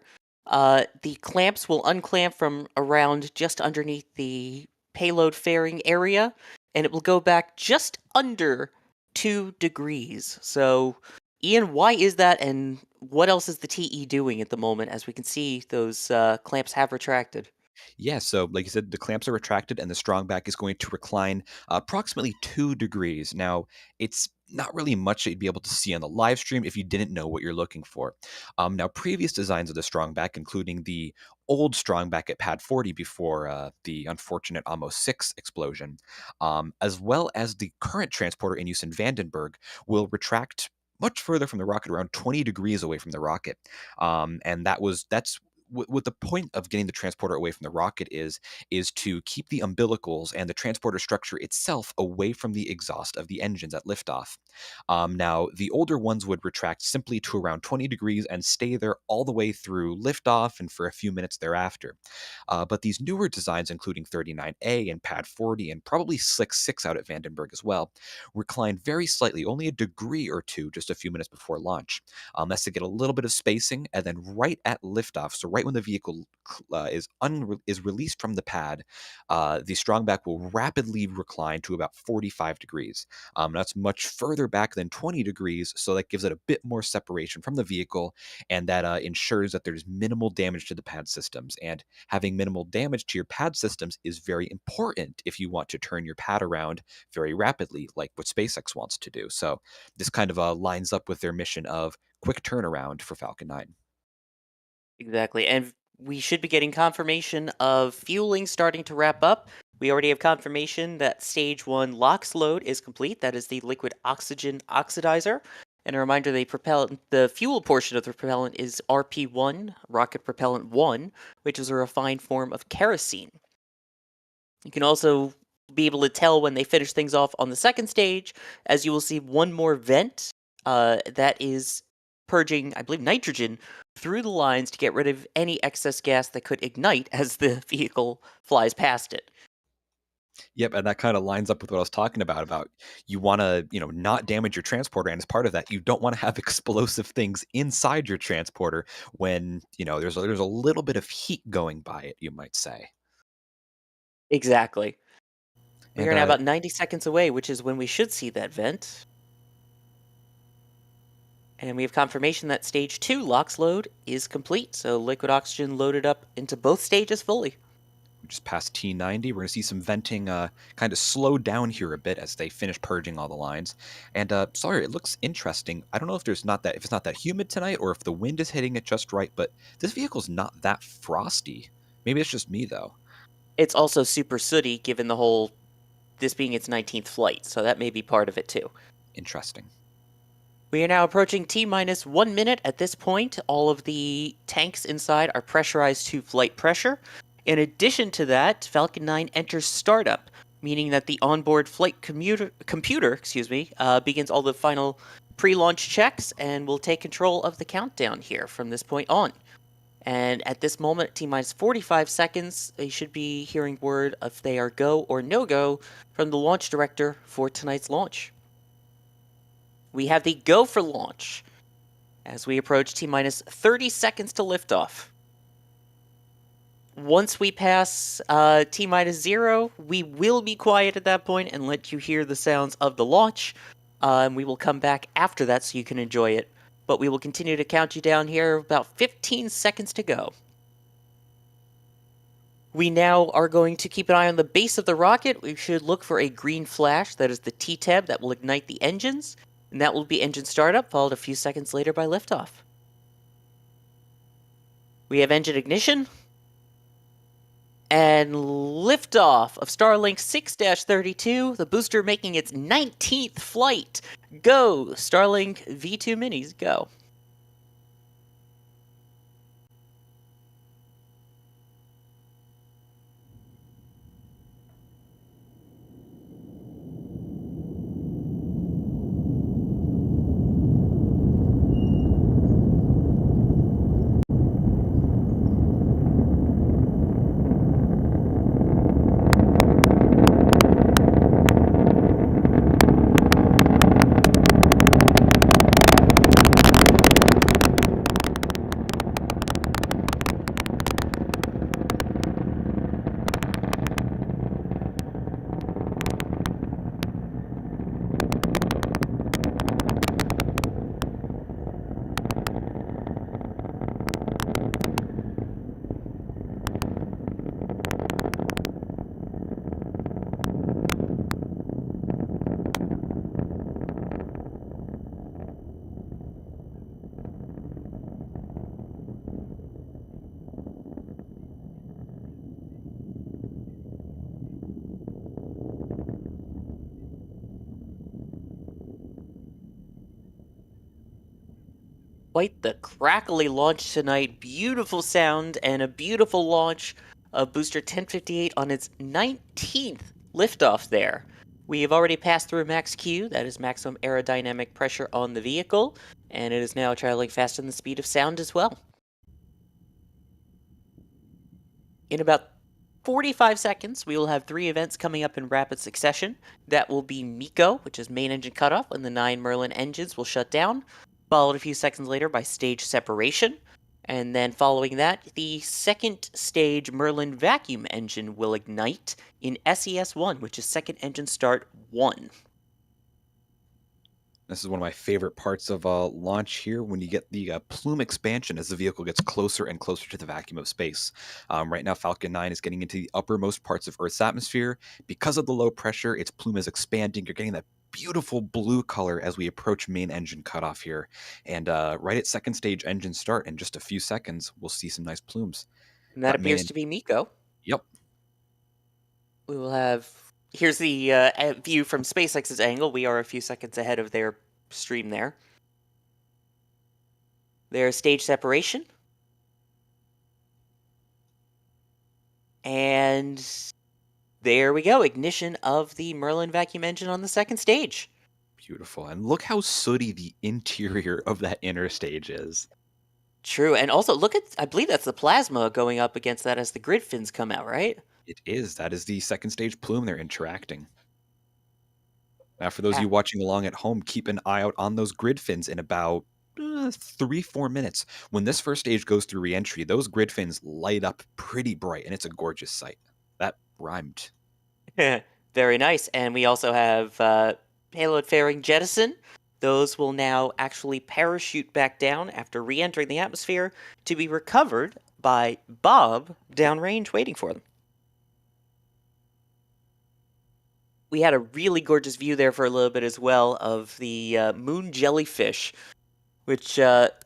The clamps will unclamp from around just underneath the payload fairing area, and it will go back just under 2 degrees. So, Ian, why is that, and what else is the TE doing at the moment? As we can see, those clamps have retracted. Yeah, so like you said, the clamps are retracted and the strong back is going to recline approximately 2 degrees. Now, it's not really much that you'd be able to see on the live stream if you didn't know what you're looking for. Now, previous designs of the strong back, including the old strong back at Pad 40 before the unfortunate Amo 6 explosion, as well as the current transporter in use in Vandenberg, will retract much further from the rocket, around 20 degrees away from the rocket. And that's what the point of getting the transporter away from the rocket is to keep the umbilicals and the transporter structure itself away from the exhaust of the engines at liftoff. Now, the older ones would retract simply to around 20 degrees and stay there all the way through liftoff and for a few minutes thereafter. But these newer designs, including 39A and Pad 40 and probably Slick 6 out at Vandenberg as well, recline very slightly, only a degree or two just a few minutes before launch. That's to get a little bit of spacing, and then right at liftoff, so right when the vehicle is released from the pad, the strongback will rapidly recline to about 45 degrees. That's much further back than 20 degrees, so that gives it a bit more separation from the vehicle, and that ensures that there's minimal damage to the pad systems. And having minimal damage to your pad systems is very important if you want to turn your pad around very rapidly, like what SpaceX wants to do. So this kind of lines up with their mission of quick turnaround for Falcon 9. Exactly. And we should be getting confirmation of fueling starting to wrap up. We already have confirmation that Stage 1 LOX load is complete. That is the liquid oxygen oxidizer. And a reminder, the fuel portion of the propellant is RP1, Rocket Propellant 1, which is a refined form of kerosene. You can also be able to tell when they finish things off on the second stage, as you will see one more vent that is purging, I believe, nitrogen through the lines to get rid of any excess gas that could ignite as the vehicle flies past it. Yep, and that kind of lines up with what I was talking about you want to, not damage your transporter, and as part of that, you don't want to have explosive things inside your transporter when, there's a little bit of heat going by it, you might say. Exactly. We And are now about 90 seconds away, which is when we should see that vent. And we have confirmation that Stage 2 LOX load is complete, so liquid oxygen loaded up into both stages fully. just past T90, we're going to see some venting kind of slow down here a bit as they finish purging all the lines. And sorry, it looks interesting. I don't know if it's not that humid tonight or if the wind is hitting it just right, but this vehicle's not that frosty. Maybe it's just me though. It's also super sooty, given this being its 19th flight, so that may be part of it too. Interesting. We are now approaching T-minus 1 minute at this point. All of the tanks inside are pressurized to flight pressure. In addition to that, Falcon 9 enters startup, meaning that the onboard flight computer begins all the final pre-launch checks and will take control of the countdown here from this point on. And at this moment, at T-minus 45 seconds, they should be hearing word if they are go or no-go from the launch director for tonight's launch. We have the go for launch as we approach T-minus 30 seconds to liftoff. Once we pass T-minus 0, we will be quiet at that point and let you hear the sounds of the launch. And we will come back after that so you can enjoy it. But we will continue to count you down here, about 15 seconds to go. We now are going to keep an eye on the base of the rocket. We should look for a green flash, that is the T-tab that will ignite the engines. And that will be engine startup, followed a few seconds later by liftoff. We have engine ignition. And liftoff of Starlink 6-32, the booster making its 19th flight. Go, Starlink V2 Minis, go. Quite the crackly launch tonight. Beautiful sound and a beautiful launch of booster 1058 on its 19th liftoff there. We have already passed through max Q, that is maximum aerodynamic pressure on the vehicle, and it is now traveling faster than the speed of sound as well. In about 45 seconds, we will have 3 events coming up in rapid succession. That will be MECO, which is main engine cutoff, when the 9 Merlin engines will shut down, followed a few seconds later by stage separation. And then following that, the second stage Merlin vacuum engine will ignite in SES1, which is second engine start 1. This is one of my favorite parts of launch here, when you get the plume expansion as the vehicle gets closer and closer to the vacuum of space. Right now, Falcon 9 is getting into the uppermost parts of Earth's atmosphere. Because of the low pressure, its plume is expanding. You're getting that beautiful blue color as we approach main engine cutoff here. And right at second stage engine start, in just a few seconds, we'll see some nice plumes. And that appears to be MECO. Yep. We will have. Here's the view from SpaceX's angle. We are a few seconds ahead of their stream there. There's stage separation. And there we go. Ignition of the Merlin vacuum engine on the second stage. Beautiful. And look how sooty the interior of that inner stage is. True. And also, look at. I believe that's the plasma going up against that as the grid fins come out, right? It is. That is the second stage plume they're interacting. Now, for those of you watching along at home, keep an eye out on those grid fins in about 3-4 minutes. When this first stage goes through reentry, those grid fins light up pretty bright, and it's a gorgeous sight. That rhymed. Very nice. And we also have payload fairing jettison. Those will now actually parachute back down after re-entering the atmosphere to be recovered by Bob downrange waiting for them. We had a really gorgeous view there for a little bit as well of the moon jellyfish, which,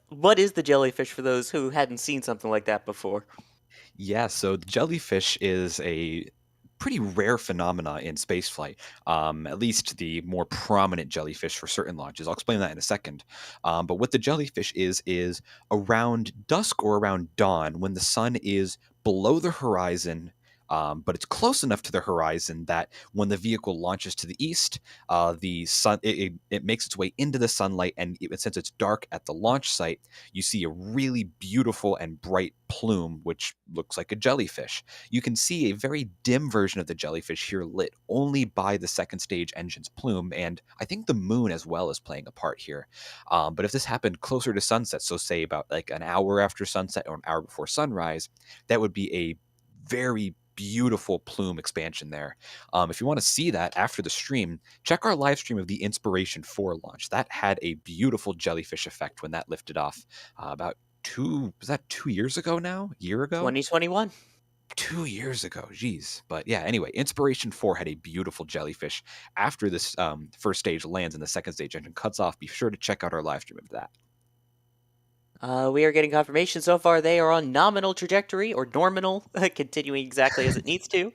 what is the jellyfish for those who hadn't seen something like that before? Yeah, so the jellyfish is a pretty rare phenomena in spaceflight. At least the more prominent jellyfish for certain launches. I'll explain that in a second. But what the jellyfish is around dusk or around dawn, when the sun is below the horizon, but it's close enough to the horizon that when the vehicle launches to the east, the sun it makes its way into the sunlight, and since it's dark at the launch site, you see a really beautiful and bright plume, which looks like a jellyfish. You can see a very dim version of the jellyfish here, lit only by the second stage engine's plume, and I think the moon as well is playing a part here. But if this happened closer to sunset, so say about like an hour after sunset or an hour before sunrise, that would be a very beautiful plume expansion there. If you want to see that after the stream, check our live stream of the Inspiration 4 launch. That had a beautiful jellyfish effect when that lifted off about 2 years ago now? A year ago? 2021. 2 years ago, geez. But yeah, anyway, Inspiration 4 had a beautiful jellyfish. After this first stage lands and the second stage engine cuts off, be sure to check out our live stream of that. We are getting confirmation so far they are on nominal trajectory, or norminal, continuing exactly as it needs to.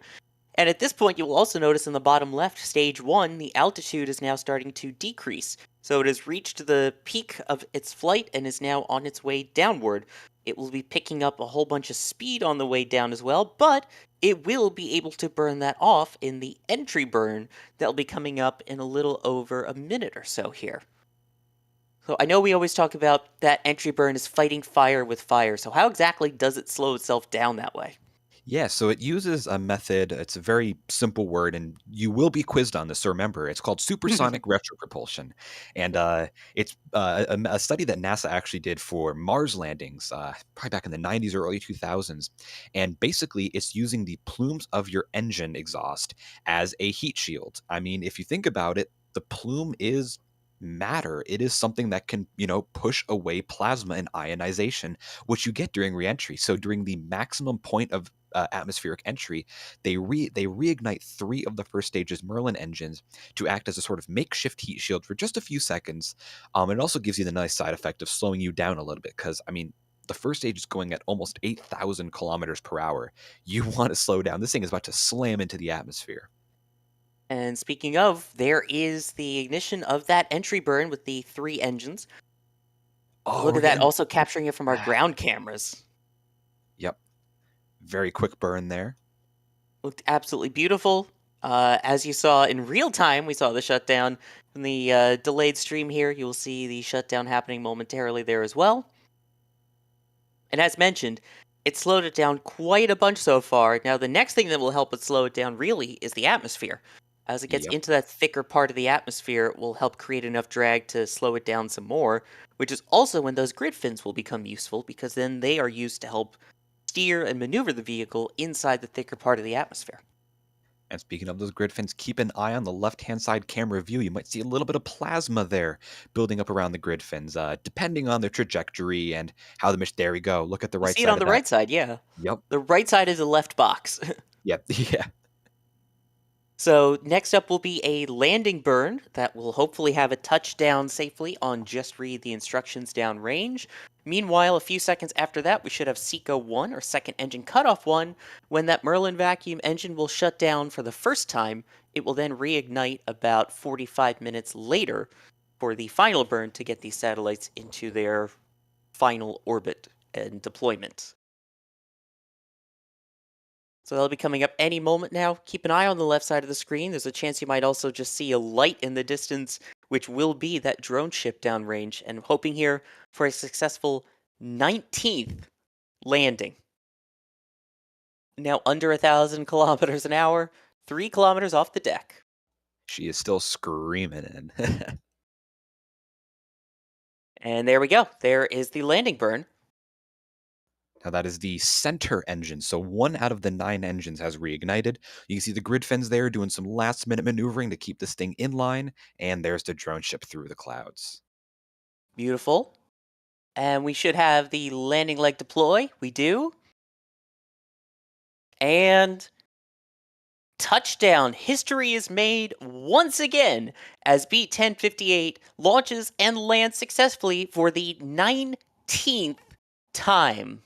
And at this point, you will also notice in the bottom left, stage 1, the altitude is now starting to decrease. So it has reached the peak of its flight and is now on its way downward. It will be picking up a whole bunch of speed on the way down as well, but it will be able to burn that off in the entry burn that will be coming up in a little over a minute or so here. So I know we always talk about that entry burn is fighting fire with fire, so how exactly does it slow itself down that way? Yeah, so it uses a method. It's a very simple word, and you will be quizzed on this. So remember, it's called supersonic retropropulsion, and it's a study that NASA actually did for Mars landings, probably back in the 90s or early 2000s. And basically, it's using the plumes of your engine exhaust as a heat shield. I mean, if you think about it, the plume is matter. It is something that can, push away plasma and ionization, which you get during reentry. So during the maximum point of atmospheric entry, they reignite 3 of the first stage's Merlin engines to act as a sort of makeshift heat shield for just a few seconds. It also gives you the nice side effect of slowing you down a little bit, because the first stage is going at almost 8,000 kilometers per hour. You want to slow down. This thing is about to slam into the atmosphere. And speaking of, there is the ignition of that entry burn with the 3 engines. Oh, Look at that, also capturing it from our ground cameras. Yep. Very quick burn there. Looked absolutely beautiful. As you saw in real time, we saw the shutdown. In the delayed stream here, you will see the shutdown happening momentarily there as well. And as mentioned, it slowed it down quite a bunch so far. Now, the next thing that will help it slow it down really is the atmosphere. As it gets into that thicker part of the atmosphere, it will help create enough drag to slow it down some more, which is also when those grid fins will become useful, because then they are used to help steer and maneuver the vehicle inside the thicker part of the atmosphere. And speaking of those grid fins, keep an eye on the left-hand side camera view. You might see a little bit of plasma there building up around the grid fins, depending on their trajectory and how the mission. There we go. Look at the right side. See it on the right side, yeah. Yep. The right side is the left box. Yep. Yeah. So next up will be a landing burn that will hopefully have a touchdown safely on just read the instructions downrange. Meanwhile, a few seconds after that, we should have SECO 1 or second engine cutoff 1. When that Merlin vacuum engine will shut down for the first time, it will then reignite about 45 minutes later for the final burn to get these satellites into their final orbit and deployment. So that'll be coming up any moment now. Keep an eye on the left side of the screen. There's a chance you might also just see a light in the distance, which will be that drone ship downrange. And hoping here for a successful 19th landing. Now under 1,000 kilometers an hour, 3 kilometers off the deck. She is still screaming in. And there we go. There is the landing burn. Now that is the center engine, so 1 out of the 9 engines has reignited. You can see the grid fins there doing some last-minute maneuvering to keep this thing in line, and there's the drone ship through the clouds. Beautiful. And we should have the landing leg deploy. We do. And touchdown. History is made once again as B-1058 launches and lands successfully for the 19th time.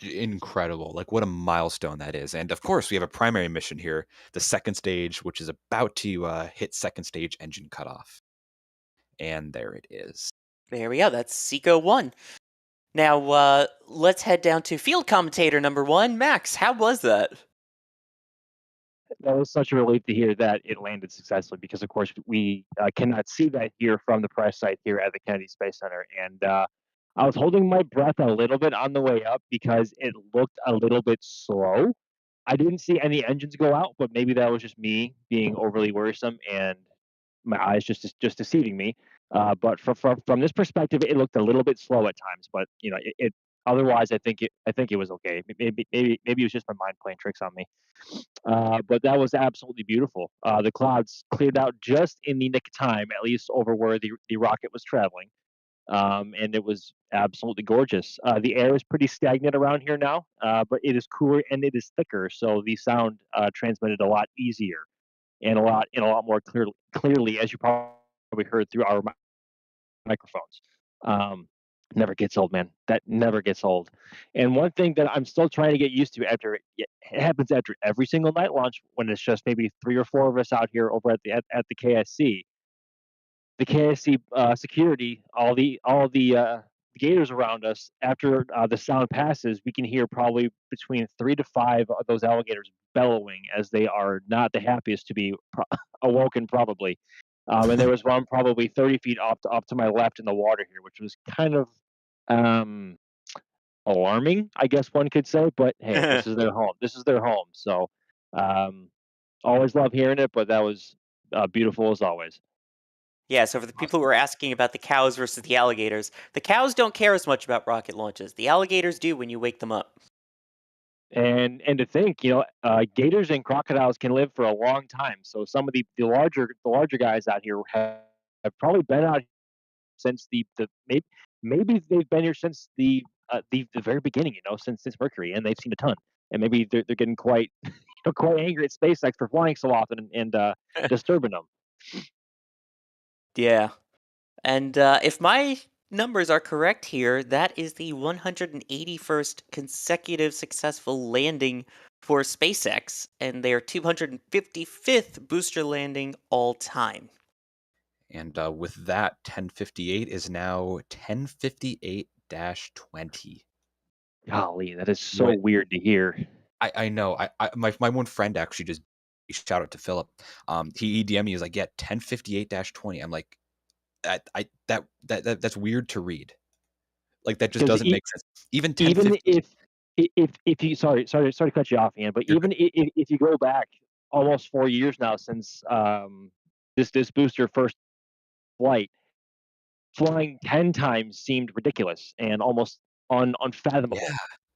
Incredible. Like, what a milestone that is. And of course, we have a primary mission here, the second stage, which is about to hit second stage engine cutoff. And there it is. There we go. That's SECO 1. Now, let's head down to field commentator number 1. Max, how was that? That was such a relief to hear that it landed successfully because, of course, we cannot see that here from the press site here at the Kennedy Space Center. And I was holding my breath a little bit on the way up because it looked a little bit slow. I didn't see any engines go out, but maybe that was just me being overly worrisome and my eyes just deceiving me. But from this perspective, it looked a little bit slow at times. But it otherwise, I think it was okay. Maybe it was just my mind playing tricks on me. But that was absolutely beautiful. The clouds cleared out just in the nick of time, at least over where the rocket was traveling. And it was absolutely gorgeous. The air is pretty stagnant around here now, but it is cooler and it is thicker, so the sound transmitted a lot easier and a lot more clearly, as you probably heard through our microphones. Never gets old, man. That never gets old. And one thing that I'm still trying to get used to after it happens after every single night launch when it's just maybe 3 or 4 of us out here over at the KSC. The KSC security, all the gators around us. After the sound passes, we can hear probably between 3 to 5 of those alligators bellowing as they are not the happiest to be awoken, probably. And there was one probably 30 feet off to my left in the water here, which was kind of um, alarming, I guess one could say. But hey, this is their home. This is their home. So um, always love hearing it, but that was beautiful as always. Yeah, so for the people who are asking about the cows versus the alligators, the cows don't care as much about rocket launches. The alligators do when you wake them up. And to think, gators and crocodiles can live for a long time. So some of the larger guys out here have probably been out since maybe they've been here since the very beginning. Since Mercury, and they've seen a ton. And maybe they're getting quite quite angry at SpaceX for flying so often and disturbing them. Yeah. And if my numbers are correct here, that is the 181st consecutive successful landing for SpaceX and their 255th booster landing all time. And with that, 1058 is now 1058-20. Golly, that is so weird to hear. I know. My one friend actually just shout out to Philip. He DM'd me. He was like, "Yeah, 1058-20." I'm like, that's weird to read. Like that just doesn't make sense. Even if you sorry to cut you off, Ian, but even if you go back almost 4 years now since this booster first flight, flying 10 times seemed ridiculous and almost unfathomable. Yeah.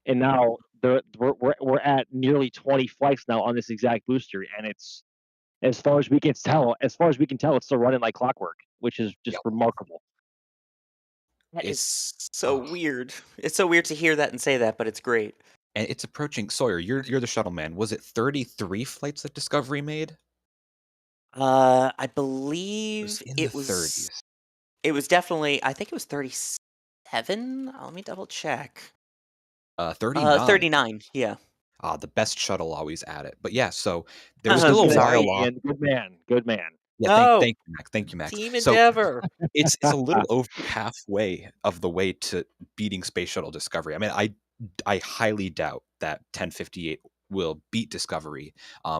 And now we're at nearly 20 flights now on this exact booster, and it's as far as we can tell, it's still running like clockwork, which is just remarkable. That is so weird. It's so weird to hear that and say that, but it's great. And it's approaching. Sawyer, you're the shuttle man. Was it 33 flights that Discovery made? I It was believe in the 30s. it was definitely, I think it was 37. Let me double check. 39. 39. Yeah. The best shuttle always at it. But yeah, so there was still a Sorry. while off. Ian, good man. Good man. Yeah, No. thank you, Max. Thank you, Max. Team So Endeavor. it's a little over halfway of the way to beating Space Shuttle Discovery. I mean, I highly doubt that 1058 will beat Discovery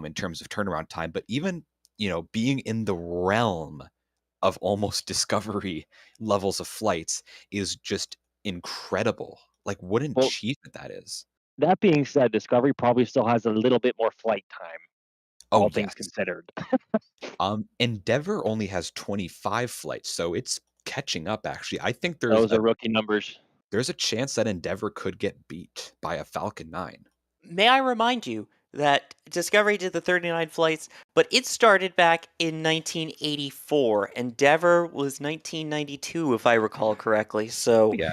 in terms of turnaround time, but even, being in the realm of almost Discovery levels of flights is just incredible. Like, what an Well, achievement that is. That being said, Discovery probably still has a little bit more flight time, all things Yes. considered. Endeavor only has 25 flights, so it's catching up, actually. I think Those are rookie numbers. there's a chance that Endeavor could get beat by a Falcon 9. May I remind you that Discovery did the 39 flights, but it started back in 1984. Endeavor was 1992, if I recall correctly. So, Yeah.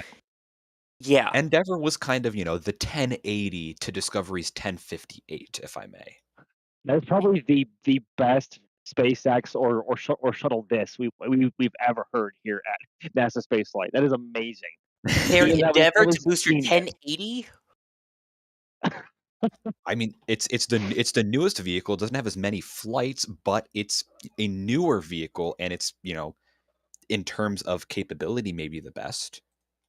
yeah. Endeavor was kind of, the 1080 to Discovery's 1058, if I may. That's probably the best SpaceX or shuttle this we've ever heard here at NASA Space Flight. That is amazing. Compare Ian, that Endeavor was to booster genius. 1080? I mean, it's the newest vehicle. It doesn't have as many flights, but it's a newer vehicle, and it's, in terms of capability, maybe the best.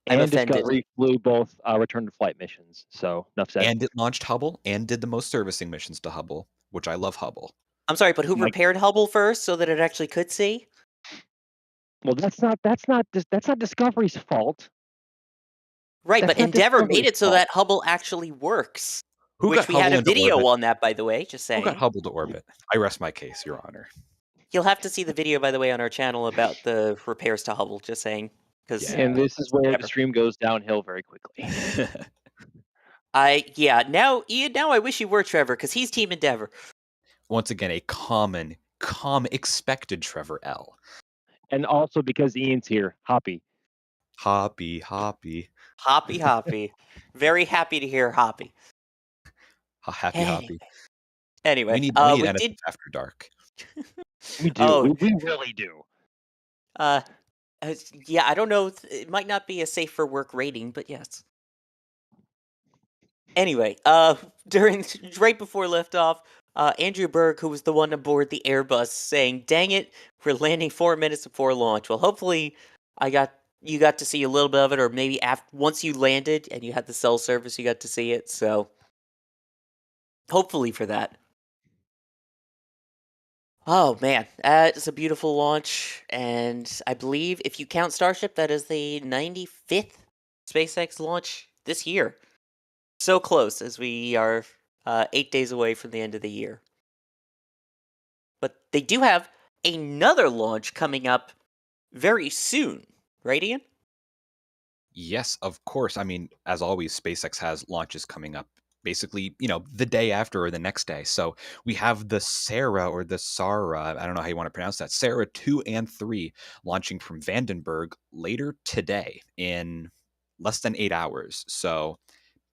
I'm And offended. Discovery flew both return to flight missions. So enough said. And it launched Hubble and did the most servicing missions to Hubble, which I love Hubble. I'm sorry, but who Like- repaired Hubble first so that it actually could see? Well, that's not Discovery's fault. Right, That's but not Endeavor made Discovery's it so fault. that Hubble actually works. Who Which got we had Hubble a into video orbit? on that, by the way, just Who got saying. Hubble to orbit? I rest my case, Your Honor. You'll have to see the video, by the way, on our channel about the repairs to Hubble, just saying. Because Yeah. And this is where Never. the stream goes downhill very quickly. now, Ian, now I wish you were Trevor, because he's Team Endeavor. Once again, a calm expected Trevor L. And also because Ian's here, Hoppy. Hoppy. Hoppy. Very happy to hear Hoppy. Happy. Anyway, We need we Anasis did. After Dark. We do. Oh. We really do. Yeah, I don't know. It might not be a safe for work rating, but yes. Anyway, right before liftoff, Andrew Berg, who was the one aboard the Airbus, saying, "Dang it, we're landing 4 minutes before launch." Well, hopefully, you got to see a little bit of it, or maybe once you landed and you had the cell service, you got to see it. So, hopefully for that. Oh man, that is a beautiful launch, and I believe if you count Starship, that is the 95th SpaceX launch this year. So close, as we are 8 days away from the end of the year. But they do have another launch coming up very soon, right, Ian? Yes, of course. I mean, as always, SpaceX has launches coming up basically, the day after or the next day. So we have the Sarah or the Sarah, I don't know how you want to pronounce that, Sarah 2 and 3 launching from Vandenberg later today in less than 8 hours. So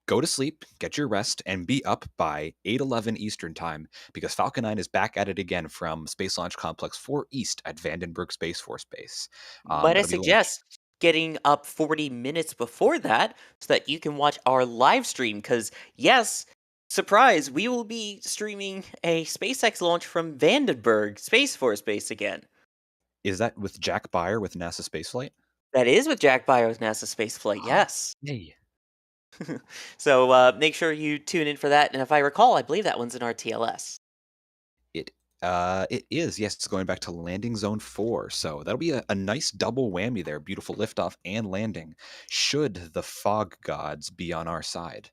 go to sleep, get your rest, and be up by 8:11 Eastern Time because Falcon 9 is back at it again from Space Launch Complex 4 East at Vandenberg Space Force Base. Might I that'll be launch- suggest getting up 40 minutes before that so that you can watch our live stream? Because, yes, surprise, we will be streaming a SpaceX launch from Vandenberg Space Force Base again. Is that with Jack Beyer with NASA Spaceflight? That is with Jack Bio's NASA spaceflight, yes. Yay. So make sure you tune in for that. And if I recall, I believe that one's in our TLS. It is. Yes, it's going back to landing zone 4. So that'll be a nice double whammy there. Beautiful liftoff and landing. Should the fog gods be on our side?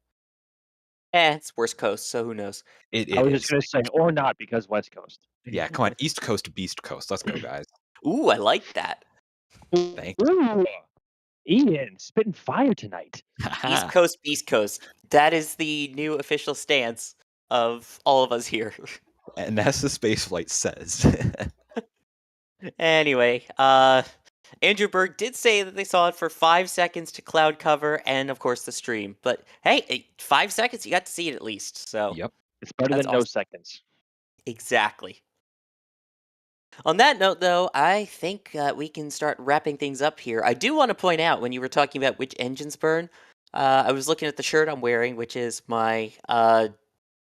It's Worst Coast, so who knows? I was just going to say, or not, because West Coast. Yeah, come on. East Coast, Beast Coast. Let's go, guys. Ooh, I like that. Thank you. Ooh, Ian, spitting fire tonight. East Coast, Beast Coast. That is the new official stance of all of us here. And NASA Spaceflight says. Anyway, Andrew Berg did say that they saw it for 5 seconds to cloud cover and, of course, the stream. But hey, 5 seconds, you got to see it at least. So Yep. It's better That's than no awesome. seconds. Exactly. On that note, though, I think we can start wrapping things up here. I do want to point out, when you were talking about which engines burn, I was looking at the shirt I'm wearing, which is my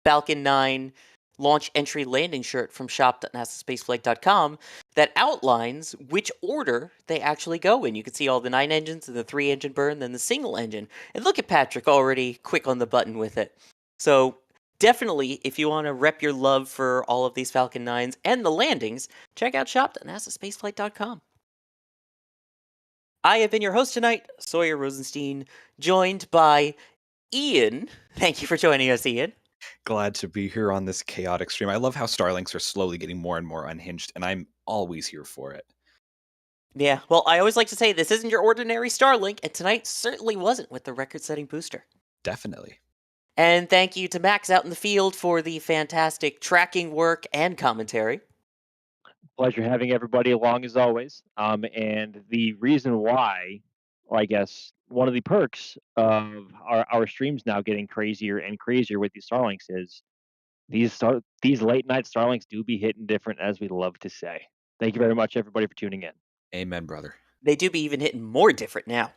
Falcon 9 launch entry landing shirt from shop.nasaspaceflight.com that outlines which order they actually go in. You can see all the 9 engines and the 3 engine burn, then the single engine. And look at Patrick already quick on the button with it. So definitely, if you want to rep your love for all of these Falcon 9s and the landings, check out shop.nasaspaceflight.com. I have been your host tonight, Sawyer Rosenstein, joined by Ian. Thank you for joining us, Ian. Glad to be here on this chaotic stream. I love how Starlinks are slowly getting more and more unhinged, and I'm always here for it. Yeah, well, I always like to say this isn't your ordinary Starlink, and tonight certainly wasn't with the record-setting booster. Definitely. And thank you to Max out in the field for the fantastic tracking work and commentary. Pleasure having everybody along as always. And the reason why, or I guess one of the perks of our streams now getting crazier and crazier with these Starlinks is these late night Starlinks do be hitting different, as we love to say. Thank you very much, everybody, for tuning in. Amen, brother. They do be even hitting more different now.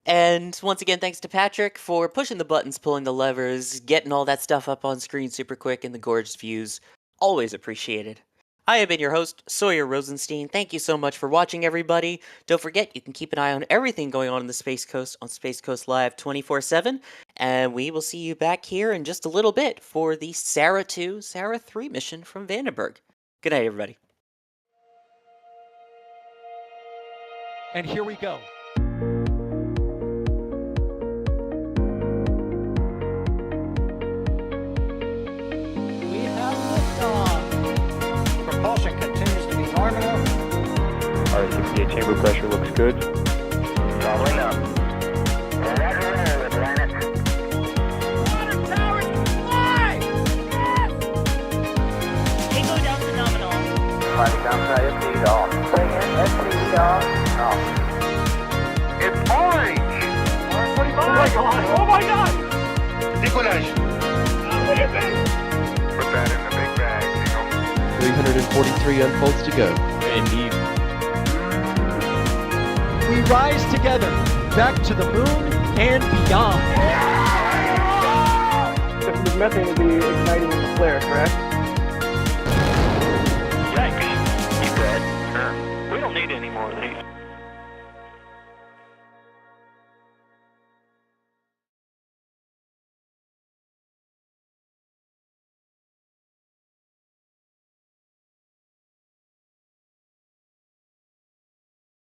And once again, thanks to Patrick for pushing the buttons, pulling the levers, getting all that stuff up on screen super quick and the gorgeous views. Always appreciated. I have been your host, Sawyer Rosenstein. Thank you so much for watching, everybody. Don't forget, you can keep an eye on everything going on in the Space Coast on Space Coast Live 24/7. And we will see you back here in just a little bit for the Sarah 2, Sarah 3 mission from Vandenberg. Good night, everybody. And here we go. We have liftoff. Propulsion continues to be nominal. R68 chamber pressure looks good. Doubling up. Roger, roger, planet. Water towers fly! Yes! They go down to nominal. Flight downside speed off. Bring in SPD off. It's orange! Oh my god! Décollage! What is it? Put that in the big bag, 343 unfolds to go. Indeed. We rise together, back to the moon and beyond. This methane will be igniting the flare, correct?